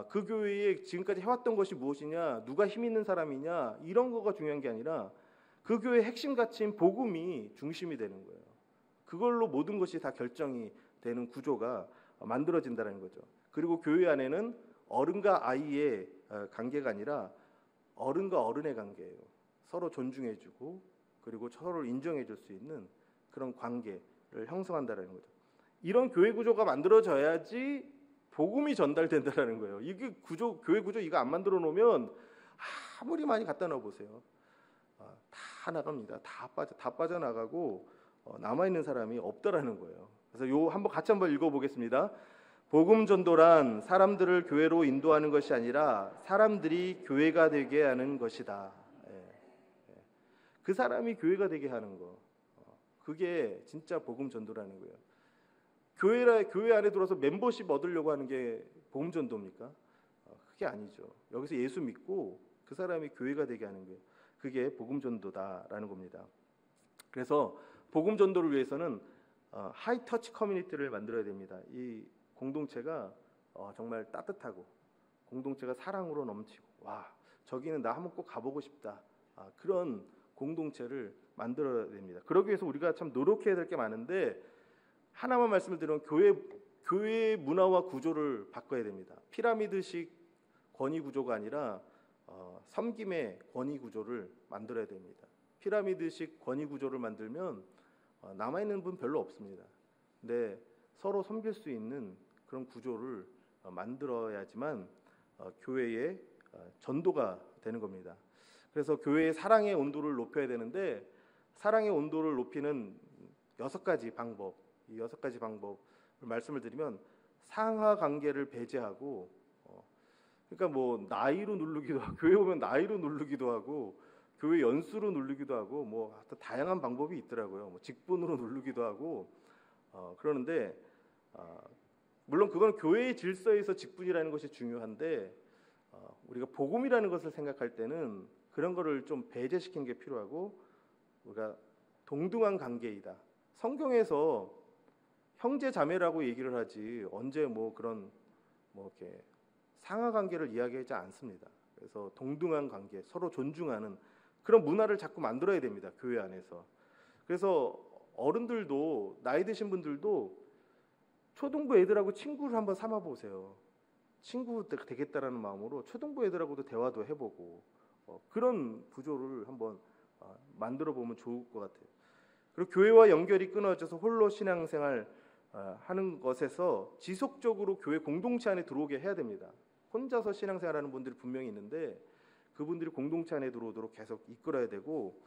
그 교회에 지금까지 해왔던 것이 무엇이냐, 누가 힘 있는 사람이냐, 이런 거가 중요한 게 아니라 그 교회의 핵심 가치인 복음이 중심이 되는 거예요. 그걸로 모든 것이 다 결정이 되는 구조가 만들어진다는 거죠. 그리고 교회 안에는 어른과 아이의 관계가 아니라 어른과 어른의 관계예요. 서로 존중해주고 그리고 서로를 인정해줄 수 있는 그런 관계를 형성한다는 거죠. 이런 교회 구조가 만들어져야지 복음이 전달된다는 거예요. 이게 교회 구조 이거 안 만들어 놓으면 아무리 많이 갖다 넣어 보세요. 다 나갑니다. 다 빠져나가고 남아 있는 사람이 없다라는 거예요. 그래서 같이 한번 읽어보겠습니다. 복음 전도란 사람들을 교회로 인도하는 것이 아니라 사람들이 교회가 되게 하는 것이다. 그 사람이 교회가 되게 하는 거, 그게 진짜 복음 전도라는 거예요. 교회 안에 들어서 멤버십 얻으려고 하는 게 복음 전도입니까? 그게 아니죠. 여기서 예수 믿고 그 사람이 교회가 되게 하는 거예요. 그게 복음 전도다라는 겁니다. 그래서 복음 전도를 위해서는 하이 터치 커뮤니티를 만들어야 됩니다. 이 공동체가 정말 따뜻하고, 공동체가 사랑으로 넘치고, 와, 저기는 나 한번 꼭 가보고 싶다, 그런 공동체를 만들어야 됩니다. 그러기 위해서 우리가 참 노력해야 될 게 많은데, 하나만 말씀을 드리면 교회 문화와 구조를 바꿔야 됩니다. 피라미드식 권위 구조가 아니라 섬김의 권위 구조를 만들어야 됩니다. 피라미드식 권위 구조를 만들면 남아있는 분 별로 없습니다. 근데 서로 섬길 수 있는 그런 구조를 만들어야지만 교회의 전도가 되는 겁니다. 그래서 교회의 사랑의 온도를 높여야 되는데, 사랑의 온도를 높이는 6가지 방법, 이 6가지 방법을 말씀을 드리면, 상하 관계를 배제하고, 그러니까 뭐 나이로 누르기도 하고, 교회 오면 나이로 누르기도 하고, 교회 연수로 누르기도 하고, 뭐 다양한 방법이 있더라고요. 뭐 직분으로 누르기도 하고, 그러는데 물론 그건 교회의 질서에서 직분이라는 것이 중요한데 우리가 복음이라는 것을 생각할 때는 그런 거를 좀 배제시키는 게 필요하고 우리가 동등한 관계이다. 성경에서 형제 자매라고 얘기를 하지 언제 뭐 그런 뭐 이렇게 상하 관계를 이야기하지 않습니다. 그래서 동등한 관계, 서로 존중하는 그런 문화를 자꾸 만들어야 됩니다. 교회 안에서. 그래서 어른들도 나이 드신 분들도 초등부 애들하고 친구를 한번 삼아 보세요. 친구 되겠다라는 마음으로 초등부 애들하고도 대화도 해보고 그런 구조를 한번 만들어 보면 좋을 것 같아요. 그리고 교회와 연결이 끊어져서 홀로 신앙생활 하는 것에서 지속적으로 교회 공동체 안에 들어오게 해야 됩니다. 혼자서 신앙생활하는 분들이 분명히 있는데 그분들이 공동체 안에 들어오도록 계속 이끌어야 되고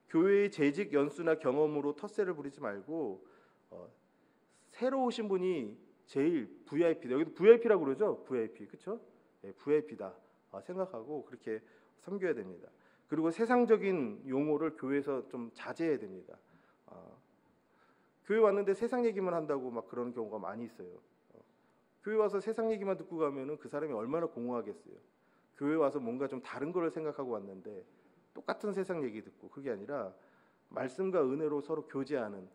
교회의 재직 연수나 경험으로 텃세를 부리지 말고 새로 오신 분이 제일 VIP다. 여기도 VIP라고 그러죠? VIP, 그렇죠? 네, VIP다 생각하고 그렇게 섬겨야 됩니다. 그리고 세상적인 용어를 교회에서 좀 자제해야 됩니다. 교회 왔는데 세상 얘기만 한다고 막 그런 경우가 많이 있어요. 교회 와서 세상 얘기만 듣고 가면은 그 사람이 얼마나 공허하겠어요. 교회 와서 뭔가 좀 다른 거를 생각하고 왔는데 똑같은 세상 얘기 듣고 그게 아니라 말씀과 은혜로 서로 교제하는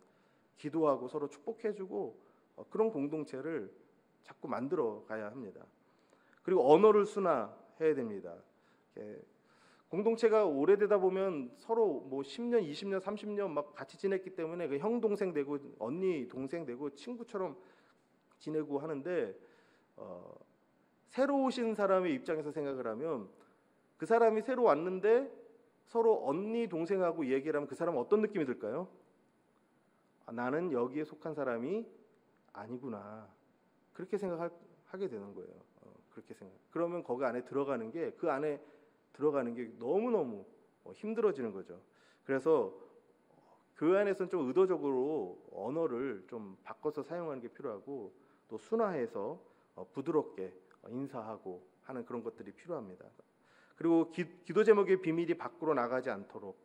기도하고 서로 축복해주고 그런 공동체를 자꾸 만들어 가야 합니다. 그리고 언어를 순화해야 됩니다. 공동체가 오래되다 보면 서로 뭐 10년, 20년, 30년 막 같이 지냈기 때문에 그 형 동생 되고 언니 동생 되고 친구처럼 지내고 하는데 새로 오신 사람의 입장에서 생각을 하면 그 사람이 새로 왔는데 서로 언니 동생하고 얘기를 하면 그 사람은 어떤 느낌이 들까요? 나는 여기에 속한 사람이 아니구나 그렇게 생각하게 되는 거예요. 그렇게 생각. 그러면 거기 안에 들어가는 게 그 안에 들어가는 게 너무너무 힘들어지는 거죠. 그래서 교회 안에서는 좀 의도적으로 언어를 좀 바꿔서 사용하는 게 필요하고 또 순화해서 부드럽게 인사하고 하는 그런 것들이 필요합니다. 그리고 기도 제목의 비밀이 밖으로 나가지 않도록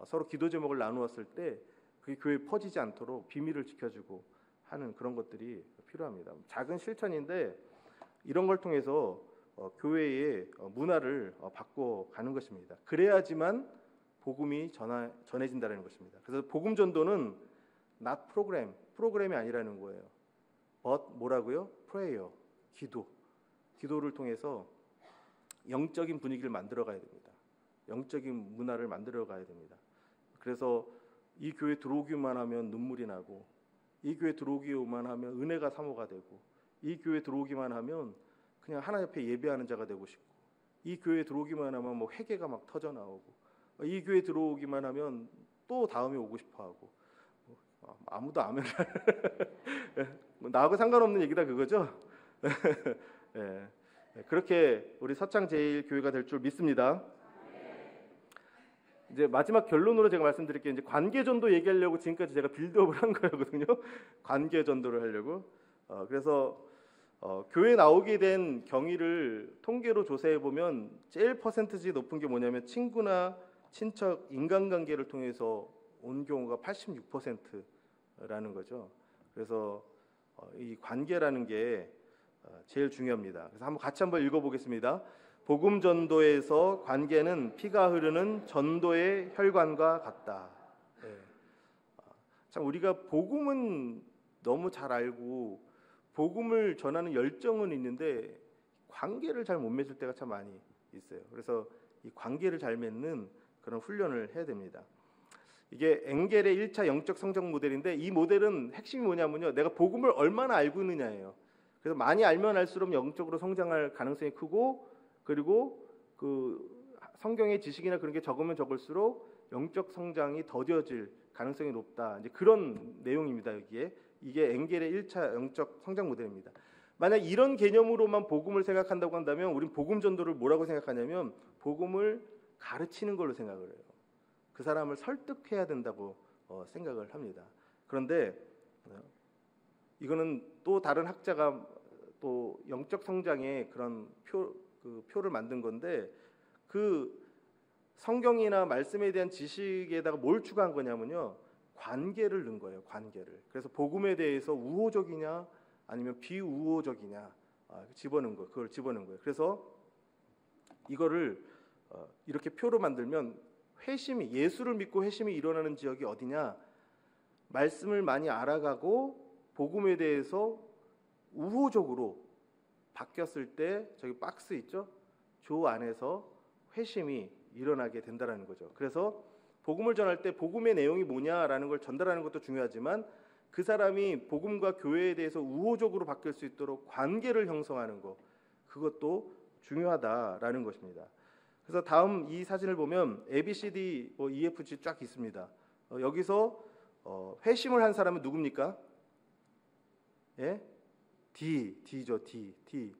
서로 기도 제목을 나누었을 때 그게 교회에 퍼지지 않도록 비밀을 지켜주고 하는 그런 것들이 필요합니다. 작은 실천인데 이런 걸 통해서 교회의 문화를 바꿔가는 것입니다. 그래야지만 복음이 전해진다는 것입니다. 그래서 복음 전도는 not 프로그램이 아니라는 거예요. but 뭐라고요? prayer, 기도를 통해서 영적인 분위기를 만들어가야 됩니다. 영적인 문화를 만들어가야 됩니다. 그래서 이 교회 들어오기만 하면 눈물이 나고 이 교회 들어오기만 하면 은혜가 사모가 되고 이 교회 들어오기만 하면 그냥 하나님 앞에 예배하는 자가 되고 싶고 이 교회 들어오기만 하면 뭐 회개가 막 터져 나오고 이 교회 들어오기만 하면 또 다음에 오고 싶어하고 아무도 아멘 나하고 상관없는 얘기다 그거죠? 네. 그렇게 우리 서창제일교회가 될 줄 믿습니다. 이제 마지막 결론으로 제가 말씀드릴게요. 이제 관계전도 얘기하려고 지금까지 제가 빌드업을 한 거거든요. 관계전도를 하려고. 그래서 교회 나오게 된 경위를 통계로 조사해 보면 제일 퍼센트지 높은 게 뭐냐면 친구나 친척 인간관계를 통해서 온 경우가 86%라는 거죠. 그래서 이 관계라는 게 제일 중요합니다. 그래서 같이 한번 읽어보겠습니다. 복음 전도에서 관계는 피가 흐르는 전도의 혈관과 같다. 네. 참 우리가 복음은 너무 잘 알고 복음을 전하는 열정은 있는데 관계를 잘 못 맺을 때가 참 많이 있어요. 그래서 이 관계를 잘 맺는 그런 훈련을 해야 됩니다. 이게 엥겔의 1차 영적 성장 모델인데 이 모델은 핵심이 뭐냐면요. 내가 복음을 얼마나 알고 있느냐예요. 그래서 많이 알면 알수록 영적으로 성장할 가능성이 크고 그리고 그 성경의 지식이나 그런 게 적으면 적을수록 영적 성장이 더뎌질 가능성이 높다. 이제 그런 내용입니다. 여기에 이게 엥겔의 1차 영적 성장 모델입니다. 만약 이런 개념으로만 복음을 생각한다고 한다면 우린 복음 전도를 뭐라고 생각하냐면 복음을 가르치는 걸로 생각을 해요. 그 사람을 설득해야 된다고 생각을 합니다. 그런데 이거는 또 다른 학자가 또 영적 성장의 그런 표를 만든 건데 그 성경이나 말씀에 대한 지식에다가 뭘 추가한 거냐면요. 관계를 넣은 거예요. 관계를. 그래서 복음에 대해서 우호적이냐 아니면 비우호적이냐 집어넣은 거, 그걸 집어넣은 거예요. 그래서 이거를 이렇게 표로 만들면 회심이, 예수를 믿고 회심이 일어나는 지역이 어디냐? 말씀을 많이 알아가고 복음에 대해서 우호적으로 바뀌었을 때, 저기 박스 있죠? 조 안에서 회심이 일어나게 된다라는 거죠. 그래서 복음을 전할 때 복음의 내용이 뭐냐라는 걸 전달하는 것도 중요하지만, 그 사람이 복음과 교회에 대해서 우호적으로 바뀔 수 있도록 관계를 형성하는 것, 그것도 중요하다라는 것입니다. 그래서 다음 이 사진을 보면 ABCD, EFG 쫙 있습니다. 여기서 회심을 한 사람은 누굽니까? 예? D죠, D.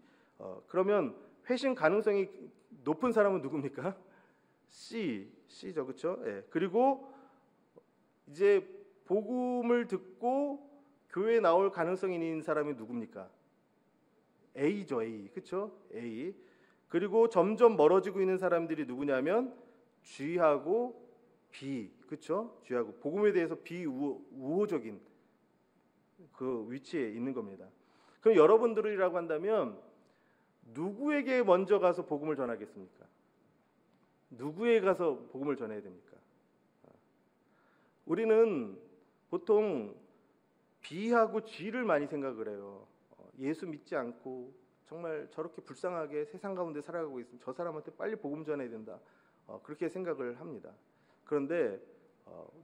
그러면 회심 가능성이 높은 사람은 누굽니까? C죠, 그렇죠? 예. 그리고 이제 복음을 듣고 교회에 나올 가능성이 있는 사람이 누굽니까? A죠, A, 그렇죠? A. 그리고 점점 멀어지고 있는 사람들이 누구냐면 G하고 B, 그렇죠? G하고 복음에 대해서 비우호적인 그 위치에 있는 겁니다. 그럼 여러분들이라고 한다면 누구에게 먼저 가서 복음을 전하겠습니까? 누구에게 가서 복음을 전해야 됩니까? 우리는 보통 B하고 G를 많이 생각을 해요. 예수 믿지 않고 정말 저렇게 불쌍하게 세상 가운데 살아가고 있으면 저 사람한테 빨리 복음 전해야 된다. 그렇게 생각을 합니다. 그런데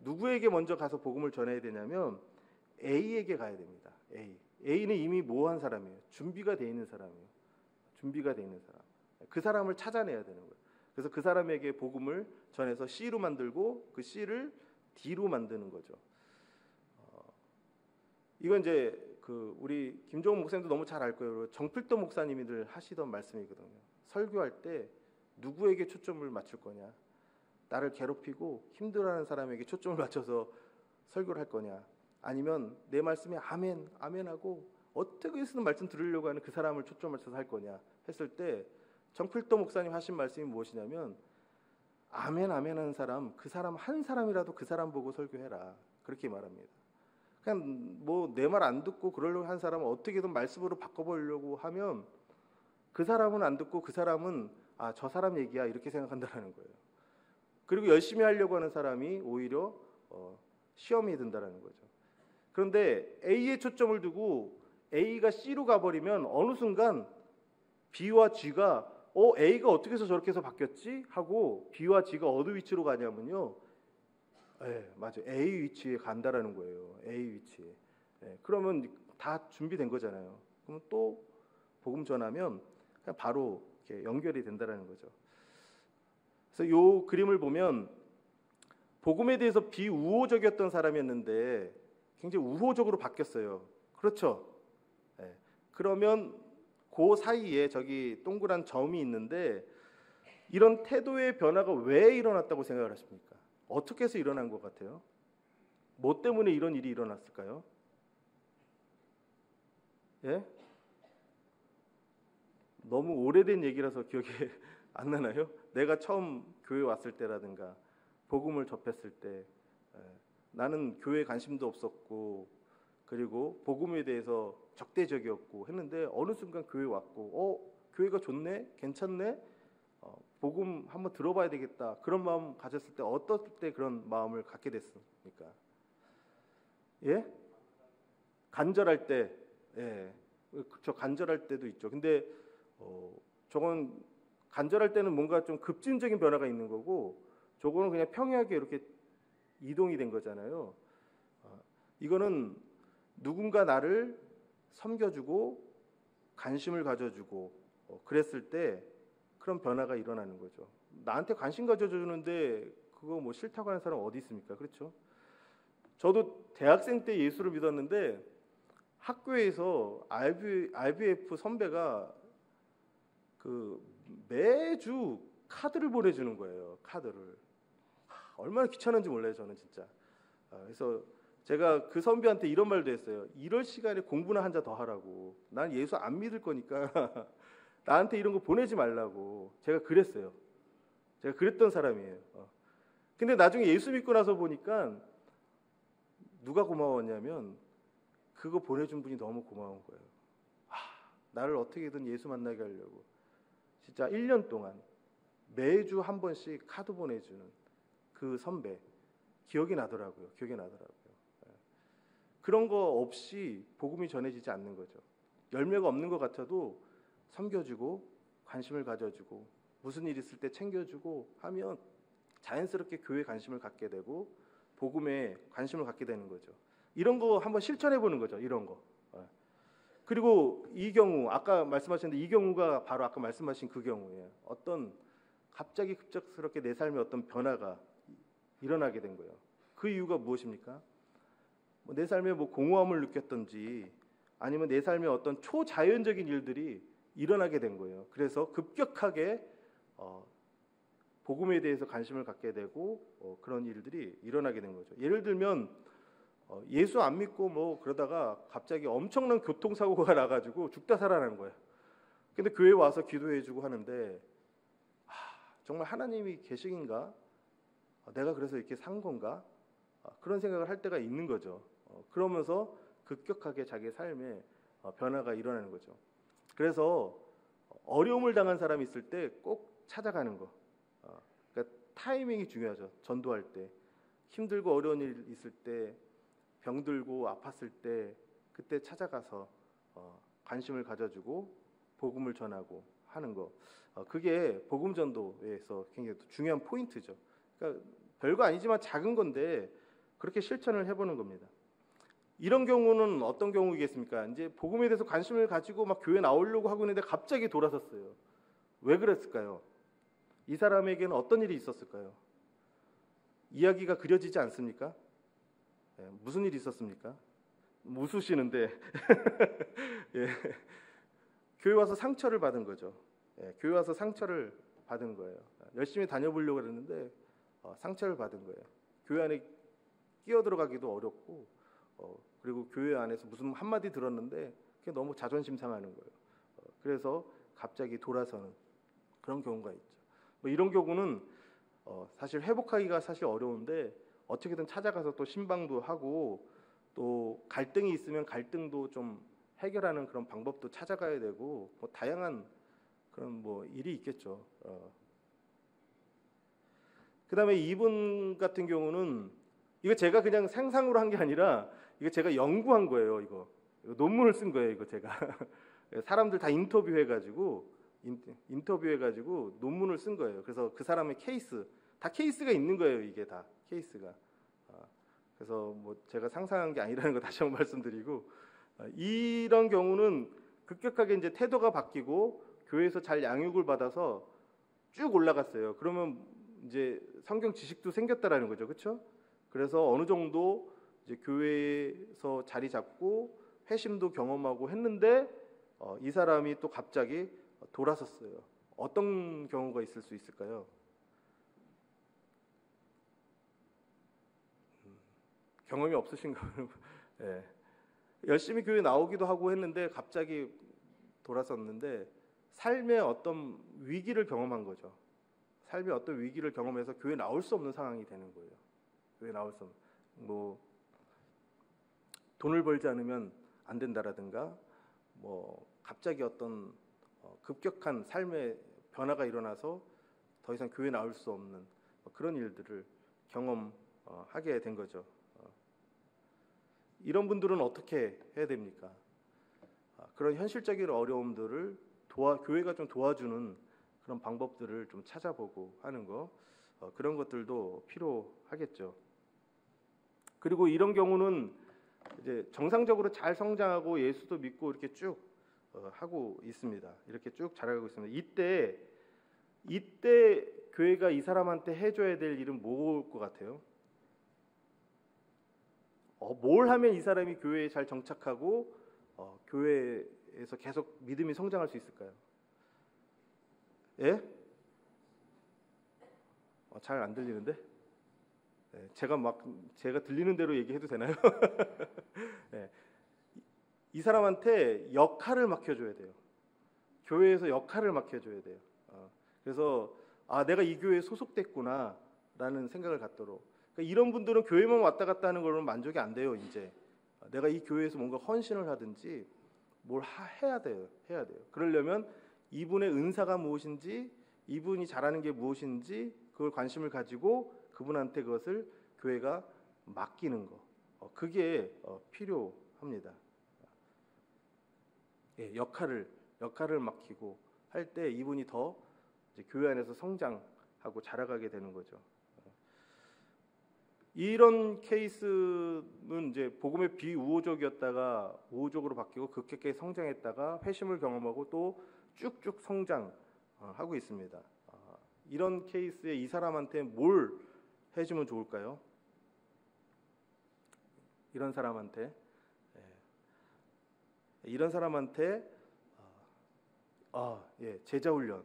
누구에게 먼저 가서 복음을 전해야 되냐면 A에게 가야 됩니다. A는 이미 뭐한 사람이에요? 준비가 돼 있는 사람이에요. 준비가 돼 있는 사람. 그 사람을 찾아내야 되는 거예요. 그래서 그 사람에게 복음을 전해서 C로 만들고 그 C를 D로 만드는 거죠. 이건 이제 우리 김종훈 목사님도 너무 잘 알 거예요. 정필도 목사님이들 하시던 말씀이거든요. 설교할 때 누구에게 초점을 맞출 거냐? 나를 괴롭히고 힘들어하는 사람에게 초점을 맞춰서 설교를 할 거냐? 아니면 내 말씀에 아멘, 아멘하고 어떻게 해서든 말씀 들으려고 하는 그 사람을 초점을 맞춰서 할 거냐 했을 때 정필도 목사님 하신 말씀이 무엇이냐면 아멘, 아멘 하는 사람, 그 사람 한 사람이라도 그 사람 보고 설교해라. 그렇게 말합니다. 그냥 뭐 내 말 안 듣고 그러려고 한 사람은 어떻게든 말씀으로 바꿔보려고 하면 그 사람은 안 듣고 그 사람은 저 사람 얘기야 이렇게 생각한다는 거예요. 그리고 열심히 하려고 하는 사람이 오히려 시험이 든다는 거죠. 그런데 A에 초점을 두고 A가 C로 가버리면 어느 순간 B와 G가 A가 어떻게 해서 저렇게 해서 바뀌었지? 하고 B와 G가 어느 위치로 가냐면요. 맞아요. A 위치에 간다라는 거예요. A 위치에. 그러면 다 준비된 거잖아요. 그럼 또 복음 전하면 그냥 바로 이렇게 연결이 된다라는 거죠. 그래서 이 그림을 보면 복음에 대해서 비우호적이었던 사람이었는데 굉장히 우호적으로 바뀌었어요. 그렇죠? 그러면 그 사이에 저기 동그란 점이 있는데 이런 태도의 변화가 왜 일어났다고 생각을 하십니까? 어떻게 해서 일어난 것 같아요? 뭐 때문에 이런 일이 일어났을까요? 예? 너무 오래된 얘기라서 기억이 안 나나요? 내가 처음 교회 왔을 때라든가 복음을 접했을 때 나는 교회에 관심도 없었고 그리고 복음에 대해서 적대적이었고 했는데 어느 순간 교회 왔고 교회가 좋네? 괜찮네? 복음 한번 들어봐야 되겠다. 그런 마음 가졌을 때 어떨 때 그런 마음을 갖게 됐습니까? 예? 간절할 때, 저 간절할 때도 있죠. 근데 저건 간절할 때는 뭔가 좀 급진적인 변화가 있는 거고, 저거는 그냥 평이하게 이렇게 이동이 된 거잖아요. 이거는 누군가 나를 섬겨주고 관심을 가져주고 그랬을 때 그런 변화가 일어나는 거죠. 나한테 관심 가져주는데 그거 뭐 싫다고 하는 사람 어디 있습니까? 그렇죠? 저도 대학생 때 예수를 믿었는데 학교에서 IBF 선배가 매주 카드를 보내주는 거예요. 카드를. 얼마나 귀찮은지 몰라요, 저는 진짜. 그래서 제가 그 선배한테 이런 말도 했어요. 이럴 시간에 공부나 한 자 더 하라고. 난 예수 안 믿을 거니까 나한테 이런 거 보내지 말라고. 제가 그랬어요. 제가 그랬던 사람이에요. 근데 나중에 예수 믿고 나서 보니까 누가 고마웠냐면 그거 보내준 분이 너무 고마운 거예요. 나를 어떻게든 예수 만나게 하려고 진짜 1년 동안 매주 한 번씩 카드 보내주는 그 선배 기억이 나더라고요. 그런 거 없이 복음이 전해지지 않는 거죠. 열매가 없는 것 같아도 섬겨주고 관심을 가져주고 무슨 일 있을 때 챙겨주고 하면 자연스럽게 교회에 관심을 갖게 되고 복음에 관심을 갖게 되는 거죠. 이런 거 한번 실천해 보는 거죠. 이런 거. 그리고 이 경우 아까 말씀하셨는데 이 경우가 바로 아까 말씀하신 그 경우예요. 어떤 갑자기 급작스럽게 내 삶에 어떤 변화가 일어나게 된 거예요. 그 이유가 무엇입니까? 내 삶에 뭐 공허함을 느꼈던지 아니면 내 삶에 어떤 초자연적인 일들이 일어나게 된 거예요. 그래서 급격하게 복음에 대해서 관심을 갖게 되고 그런 일들이 일어나게 된 거죠. 예를 들면 예수 안 믿고 뭐 그러다가 갑자기 엄청난 교통사고가 나가지고 죽다 살아난 거예요. 근데 교회 와서 기도해주고 하는데 정말 하나님이 계시긴가? 내가 그래서 이렇게 산 건가? 그런 생각을 할 때가 있는 거죠. 그러면서 급격하게 자기 삶에 변화가 일어나는 거죠. 그래서 어려움을 당한 사람이 있을 때 꼭 찾아가는 거. 그러니까 타이밍이 중요하죠. 전도할 때 힘들고 어려운 일 있을 때 병들고 아팠을 때 그때 찾아가서 관심을 가져주고 복음을 전하고 하는 거. 그게 복음 전도에서 굉장히 중요한 포인트죠. 그러니까 별거 아니지만 작은 건데 그렇게 실천을 해보는 겁니다. 이런 경우는 어떤 경우이겠습니까? 이제 복음에 대해서 관심을 가지고 막 교회 나오려고 하고 있는데 갑자기 돌아섰어요. 왜 그랬을까요? 이 사람에게는 어떤 일이 있었을까요? 이야기가 그려지지 않습니까? 무슨 일이 있었습니까? 웃으시는데 예. 교회 와서 상처를 받은 거죠. 교회 와서 상처를 받은 거예요. 열심히 다녀보려고 했는데 상처를 받은 거예요. 교회 안에 끼어들어가기도 어렵고 그리고 교회 안에서 무슨 한마디 들었는데 그게 너무 자존심 상하는 거예요. 그래서 갑자기 돌아서는 그런 경우가 있죠. 뭐 이런 경우는 사실 회복하기가 사실 어려운데 어떻게든 찾아가서 또 신방도 하고 또 갈등이 있으면 갈등도 좀 해결하는 그런 방법도 찾아가야 되고 뭐 다양한 그런 뭐 일이 있겠죠. 그다음에 이분 같은 경우는 이거 제가 그냥 상상으로 한 게 아니라 이거 제가 연구한 거예요. 이거 논문을 쓴 거예요. 이거 제가 사람들 다 인터뷰해가지고 논문을 쓴 거예요. 그래서 그 사람의 케이스 다 케이스가 있는 거예요. 이게 다 케이스가. 그래서 뭐 제가 상상한 게 아니라는 거 다시 한번 말씀드리고 이런 경우는 급격하게 이제 태도가 바뀌고 교회에서 잘 양육을 받아서 쭉 올라갔어요. 그러면 이제 성경 지식도 생겼다라는 거죠, 그렇죠? 그래서 어느 정도 이제 교회에서 자리 잡고 회심도 경험하고 했는데 이 사람이 또 갑자기 돌아섰어요. 어떤 경우가 있을 수 있을까요? 경험이 없으신가요? 네. 열심히 교회 나오기도 하고 했는데 갑자기 돌아섰는데 삶의 어떤 위기를 경험한 거죠. 삶의 어떤 위기를 경험해서 교회 나올 수 없는 상황이 되는 거예요. 교회 나올 수 없는 뭐 돈을 벌지 않으면 안 된다라든가 뭐 갑자기 어떤 급격한 삶의 변화가 일어나서 더 이상 교회 나올 수 없는 그런 일들을 경험하게 된 거죠. 이런 분들은 어떻게 해야 됩니까? 그런 현실적인 어려움들을 교회가 좀 도와주는 그런 방법들을 좀 찾아보고 하는 거 그런 것들도 필요하겠죠. 그리고 이런 경우는 이제 정상적으로 잘 성장하고 예수도 믿고 이렇게 쭉 하고 있습니다. 이렇게 쭉 자라가고 있습니다. 이때 교회가 이 사람한테 해줘야 될 일은 뭘 것 같아요? 뭘 하면 이 사람이 교회에 잘 정착하고 교회에서 계속 믿음이 성장할 수 있을까요? 예? 잘 안 들리는데? 네, 제가 들리는 대로 얘기해도 되나요? 네. 이 사람한테 역할을 맡겨줘야 돼요. 교회에서 역할을 맡겨줘야 돼요. 그래서 내가 이 교회에 소속됐구나라는 생각을 갖도록. 그러니까 이런 분들은 교회만 왔다 갔다 하는 걸로는 만족이 안 돼요. 이제 내가 이 교회에서 뭔가 헌신을 하든지 뭘 해야 돼요. 해야 돼요. 그러려면 이분의 은사가 무엇인지, 이분이 잘하는 게 무엇인지 그걸 관심을 가지고 그분한테 그것을 교회가 맡기는 거. 그게 필요합니다. 예, 역할을 맡기고 할 때 이분이 더 이제 교회 안에서 성장하고 자라가게 되는 거죠. 이런 케이스는 이제 복음의 비우호적이었다가 우호적으로 바뀌고 급격하게 성장했다가 회심을 경험하고 또 쭉쭉 성장하고 있습니다. 이런 케이스에 이 사람한테 뭘 해주면 좋을까요? 이런 사람한테 제자 훈련,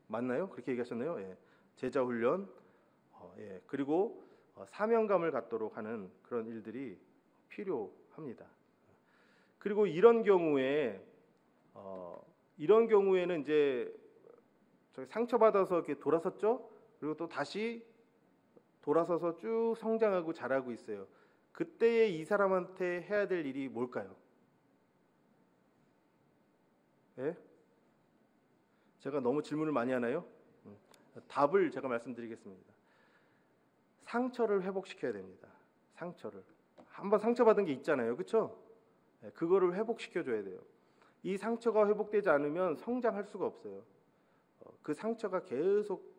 맞나요? 그렇게 얘기하셨나요? 제자 훈련, 그리고 사명감을 갖도록 하는 그런 일들이 필요합니다. 그리고 이런 경우에는 이제 상처받아서 이렇게 돌아섰죠. 그리고 또 다시 돌아서서 쭉 성장하고 자라고 있어요. 그때에 이 사람한테 해야 될 일이 뭘까요? 예? 제가 너무 질문을 많이 하나요? 답을 제가 말씀드리겠습니다. 상처를 회복시켜야 됩니다. 상처를. 한번 상처받은 게 있잖아요. 그렇죠? 그거를 회복시켜줘야 돼요. 이 상처가 회복되지 않으면 성장할 수가 없어요. 그 상처가 계속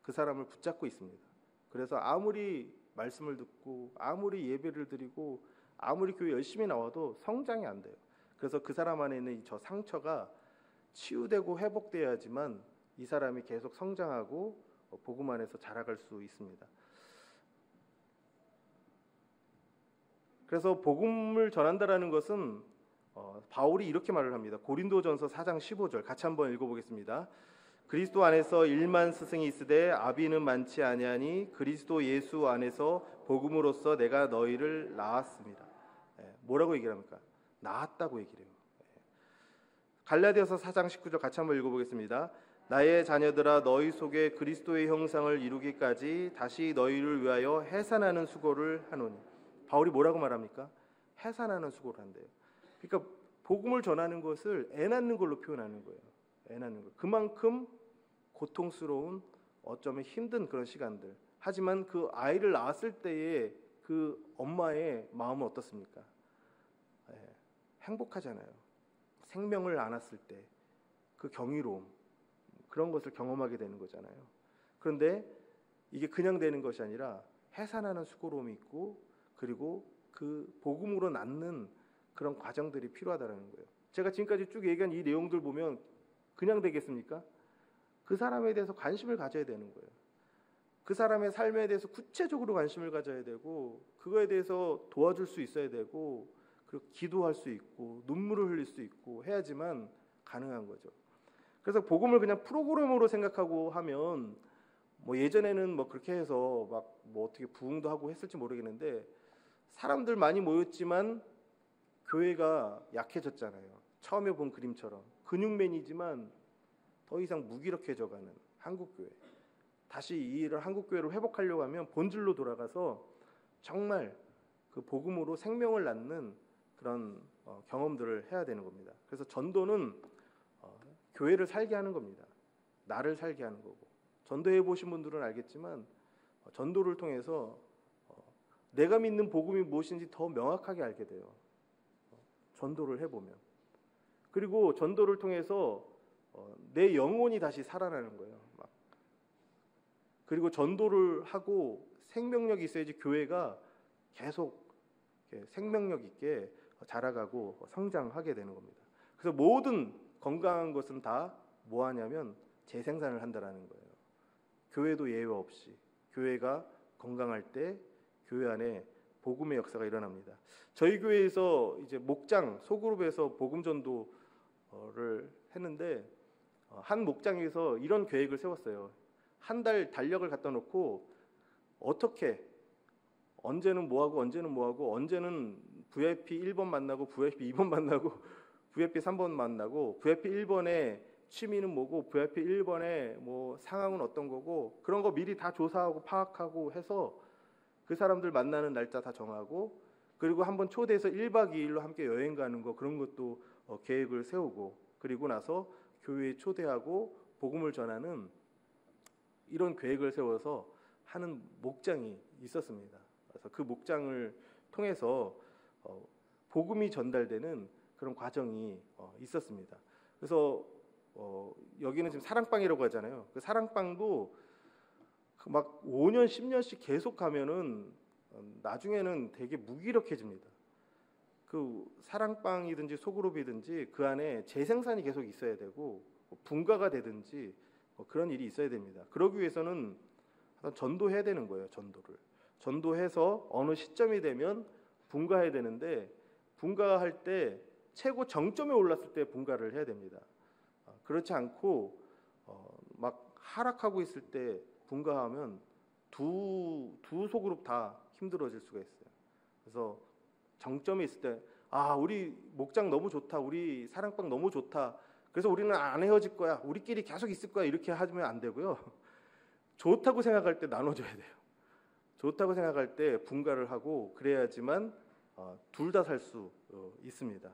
그 사람을 붙잡고 있습니다. 그래서 아무리 말씀을 듣고 아무리 예배를 드리고 아무리 교회 열심히 나와도 성장이 안 돼요. 그래서 그 사람 안에 있는 저 상처가 치유되고 회복돼야지만 이 사람이 계속 성장하고 복음 안에서 자라갈 수 있습니다. 그래서 복음을 전한다라는 것은 바울이 이렇게 말을 합니다. 고린도전서 4장 15절 같이 한번 읽어보겠습니다. 그리스도 안에서 1만 스승이 있으되 아비는 많지 아니하니 그리스도 예수 안에서 복음으로써 내가 너희를 낳았습니다. 뭐라고 얘기를 합니까? 낳았다고 얘기를 해요. 갈라디아서 4장 19절 같이 한번 읽어보겠습니다. 나의 자녀들아 너희 속에 그리스도의 형상을 이루기까지 다시 너희를 위하여 해산하는 수고를 하노니. 바울이 뭐라고 말합니까? 해산하는 수고를 한대요. 그러니까 복음을 전하는 것을 애 낳는 걸로 표현하는 거예요. 애 낳는 거. 그만큼 고통스러운 어쩌면 힘든 그런 시간들. 하지만 그 아이를 낳았을 때의 그 엄마의 마음은 어떻습니까? 행복하잖아요. 생명을 안았을 때 그 경이로움, 그런 것을 경험하게 되는 거잖아요. 그런데 이게 그냥 되는 것이 아니라 해산하는 수고로움이 있고 그리고 그 복음으로 낳는 그런 과정들이 필요하다는 거예요. 제가 지금까지 쭉 얘기한 이 내용들 보면 그냥 되겠습니까? 그 사람에 대해서 관심을 가져야 되는 거예요. 그 사람의 삶에 대해서 구체적으로 관심을 가져야 되고 그거에 대해서 도와줄 수 있어야 되고 그리고 기도할 수 있고 눈물을 흘릴 수 있고 해야지만 가능한 거죠. 그래서 복음을 그냥 프로그램으로 생각하고 하면 뭐 예전에는 뭐 그렇게 해서 막 뭐 어떻게 부흥도 하고 했을지 모르겠는데 사람들 많이 모였지만 교회가 약해졌잖아요. 처음에 본 그림처럼 근육맨이지만 더 이상 무기력해져가는 한국교회. 다시 이 일을 한국교회로 회복하려고 하면 본질로 돌아가서 정말 그 복음으로 생명을 낳는 그런 경험들을 해야 되는 겁니다. 그래서 전도는 교회를 살게 하는 겁니다. 나를 살게 하는 거고. 전도해 보신 분들은 알겠지만 전도를 통해서 내가 믿는 복음이 무엇인지 더 명확하게 알게 돼요. 전도를 해보면. 그리고 전도를 통해서 내 영혼이 다시 살아나는 거예요. 그리고 전도를 하고 생명력이 있어야지 교회가 계속 생명력 있게 자라가고 성장하게 되는 겁니다. 그래서 모든 건강한 것은 다 뭐하냐면 재생산을 한다라는 거예요. 교회도 예외 없이 교회가 건강할 때 교회 안에 복음의 역사가 일어납니다. 저희 교회에서 이제 목장 소그룹에서 복음 전도를 했는데 한 목장에서 이런 계획을 세웠어요. 한 달 달력을 갖다 놓고 어떻게 언제는 뭐하고 언제는 뭐하고 언제는 VIP 1번 만나고 VIP 2번 만나고 VIP 3번 만나고 VIP 1번에 취미는 뭐고 VIP 1번에 뭐 상황은 어떤 거고 그런 거 미리 다 조사하고 파악하고 해서 그 사람들 만나는 날짜 다 정하고 그리고 한번 초대해서 1박 2일로 함께 여행 가는 거 그런 것도 계획을 세우고 그리고 나서 교회에 초대하고 복음을 전하는 이런 계획을 세워서 하는 목장이 있었습니다. 그래서 그 목장을 통해서 복음이 전달되는 그런 과정이 있었습니다. 그래서 여기는 지금 사랑방이라고 하잖아요. 그 사랑방도 막 5년, 10년씩 계속 가면은 나중에는 되게 무기력해집니다. 그 사랑방이든지 소그룹이든지 그 안에 재생산이 계속 있어야 되고 분가가 되든지 그런 일이 있어야 됩니다. 그러기 위해서는 전도해야 되는 거예요. 전도해서 어느 시점이 되면 분가해야 되는데 분가할 때 최고 정점에 올랐을 때 분가를 해야 됩니다. 그렇지 않고 막 하락하고 있을 때 분가하면 두 소그룹 다 힘들어질 수가 있어요. 그래서 정점에 있을 때 우리 목장 너무 좋다, 우리 사랑방 너무 좋다, 그래서 우리는 안 헤어질 거야, 우리끼리 계속 있을 거야 이렇게 하면 안 되고요. 좋다고 생각할 때 나눠줘야 돼요. 좋다고 생각할 때 분가를 하고 그래야지만 둘 다 살 수 있습니다.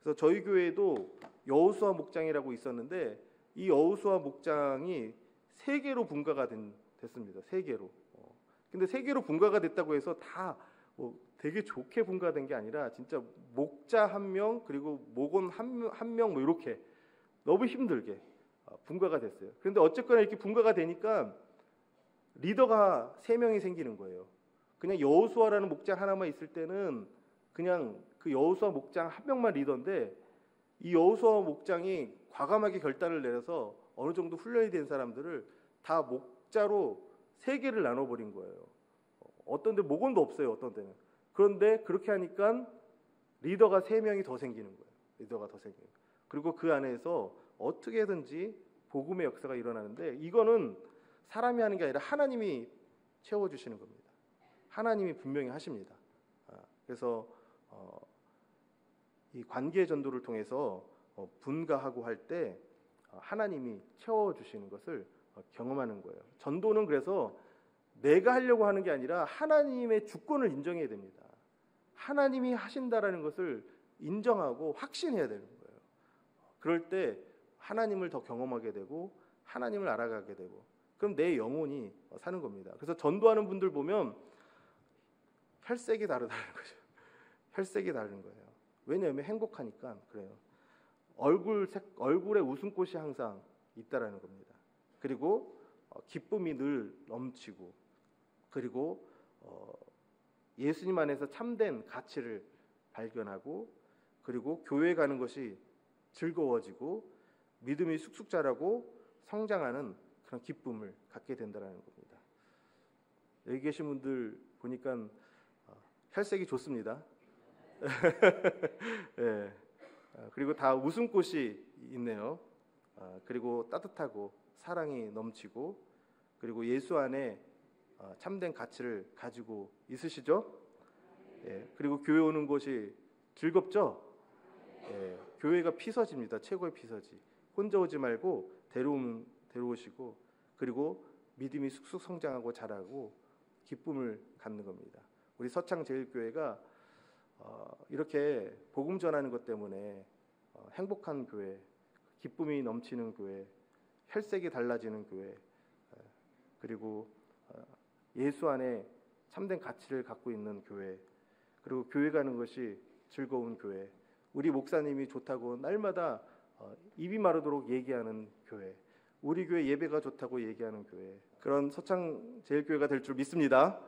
그래서 저희 교회에도 여호수아 목장이라고 있었는데 이 여호수아 목장이 3개로 분가가 됐습니다. 3개로. 근데 3개로 분가가 됐다고 해서 다 되게 좋게 분가된 게 아니라 진짜 목자 1명 그리고 목원 1명 뭐 이렇게 너무 힘들게 분가가 됐어요. 그런데 어쨌거나 이렇게 분가가 되니까 리더가 3명이 생기는 거예요. 그냥 여호수아라는 목장 하나만 있을 때는 그냥 그 여호수아 목장 1명만 리더인데 이 여호수아 목장이 과감하게 결단을 내려서 어느 정도 훈련이 된 사람들을 다 목자로 3개를 나눠버린 거예요. 어떤 데 목원도 없어요. 어떤 데는. 그런데 그렇게 하니까 리더가 3명이 더 생기는 거예요. 리더가 더 생기는 거예요. 그리고 그 안에서 어떻게든지 복음의 역사가 일어나는데 이거는 사람이 하는 게 아니라 하나님이 채워주시는 겁니다. 하나님이 분명히 하십니다. 그래서 이 관계 전도를 통해서 분가하고 할 때 하나님이 채워주시는 것을 경험하는 거예요. 전도는 그래서 내가 하려고 하는 게 아니라 하나님의 주권을 인정해야 됩니다. 하나님이 하신다라는 것을 인정하고 확신해야 되는 거예요. 그럴 때 하나님을 더 경험하게 되고 하나님을 알아가게 되고 그럼 내 영혼이 사는 겁니다. 그래서 전도하는 분들 보면 혈색이 다르다는 거죠. 혈색이 다른 거예요. 왜냐하면 행복하니까 그래요. 얼굴에 웃음꽃이 항상 있다라는 겁니다. 그리고 기쁨이 늘 넘치고 그리고 예수님 안에서 참된 가치를 발견하고 그리고 교회 가는 것이 즐거워지고 믿음이 쑥쑥 자라고 성장하는 그런 기쁨을 갖게 된다는 겁니다. 여기 계신 분들 보니까 혈색이 좋습니다. 네. 그리고 다 웃음꽃이 있네요. 그리고 따뜻하고 사랑이 넘치고 그리고 예수 안에 참된 가치를 가지고 있으시죠? 예. 그리고 교회 오는 곳이 즐겁죠? 예. 교회가 피서지입니다. 최고의 피서지. 혼자 오지 말고 데려오시고 그리고 믿음이 쑥쑥 성장하고 자라고 기쁨을 갖는 겁니다. 우리 서창제일교회가 이렇게 복음 전하는 것 때문에 행복한 교회, 기쁨이 넘치는 교회, 혈색이 달라지는 교회, 그리고 예수 안에 참된 가치를 갖고 있는 교회, 그리고 교회 가는 것이 즐거운 교회, 우리 목사님이 좋다고 날마다 입이 마르도록 얘기하는 교회, 우리 교회 예배가 좋다고 얘기하는 교회, 그런 서창제일교회가 될 줄 믿습니다.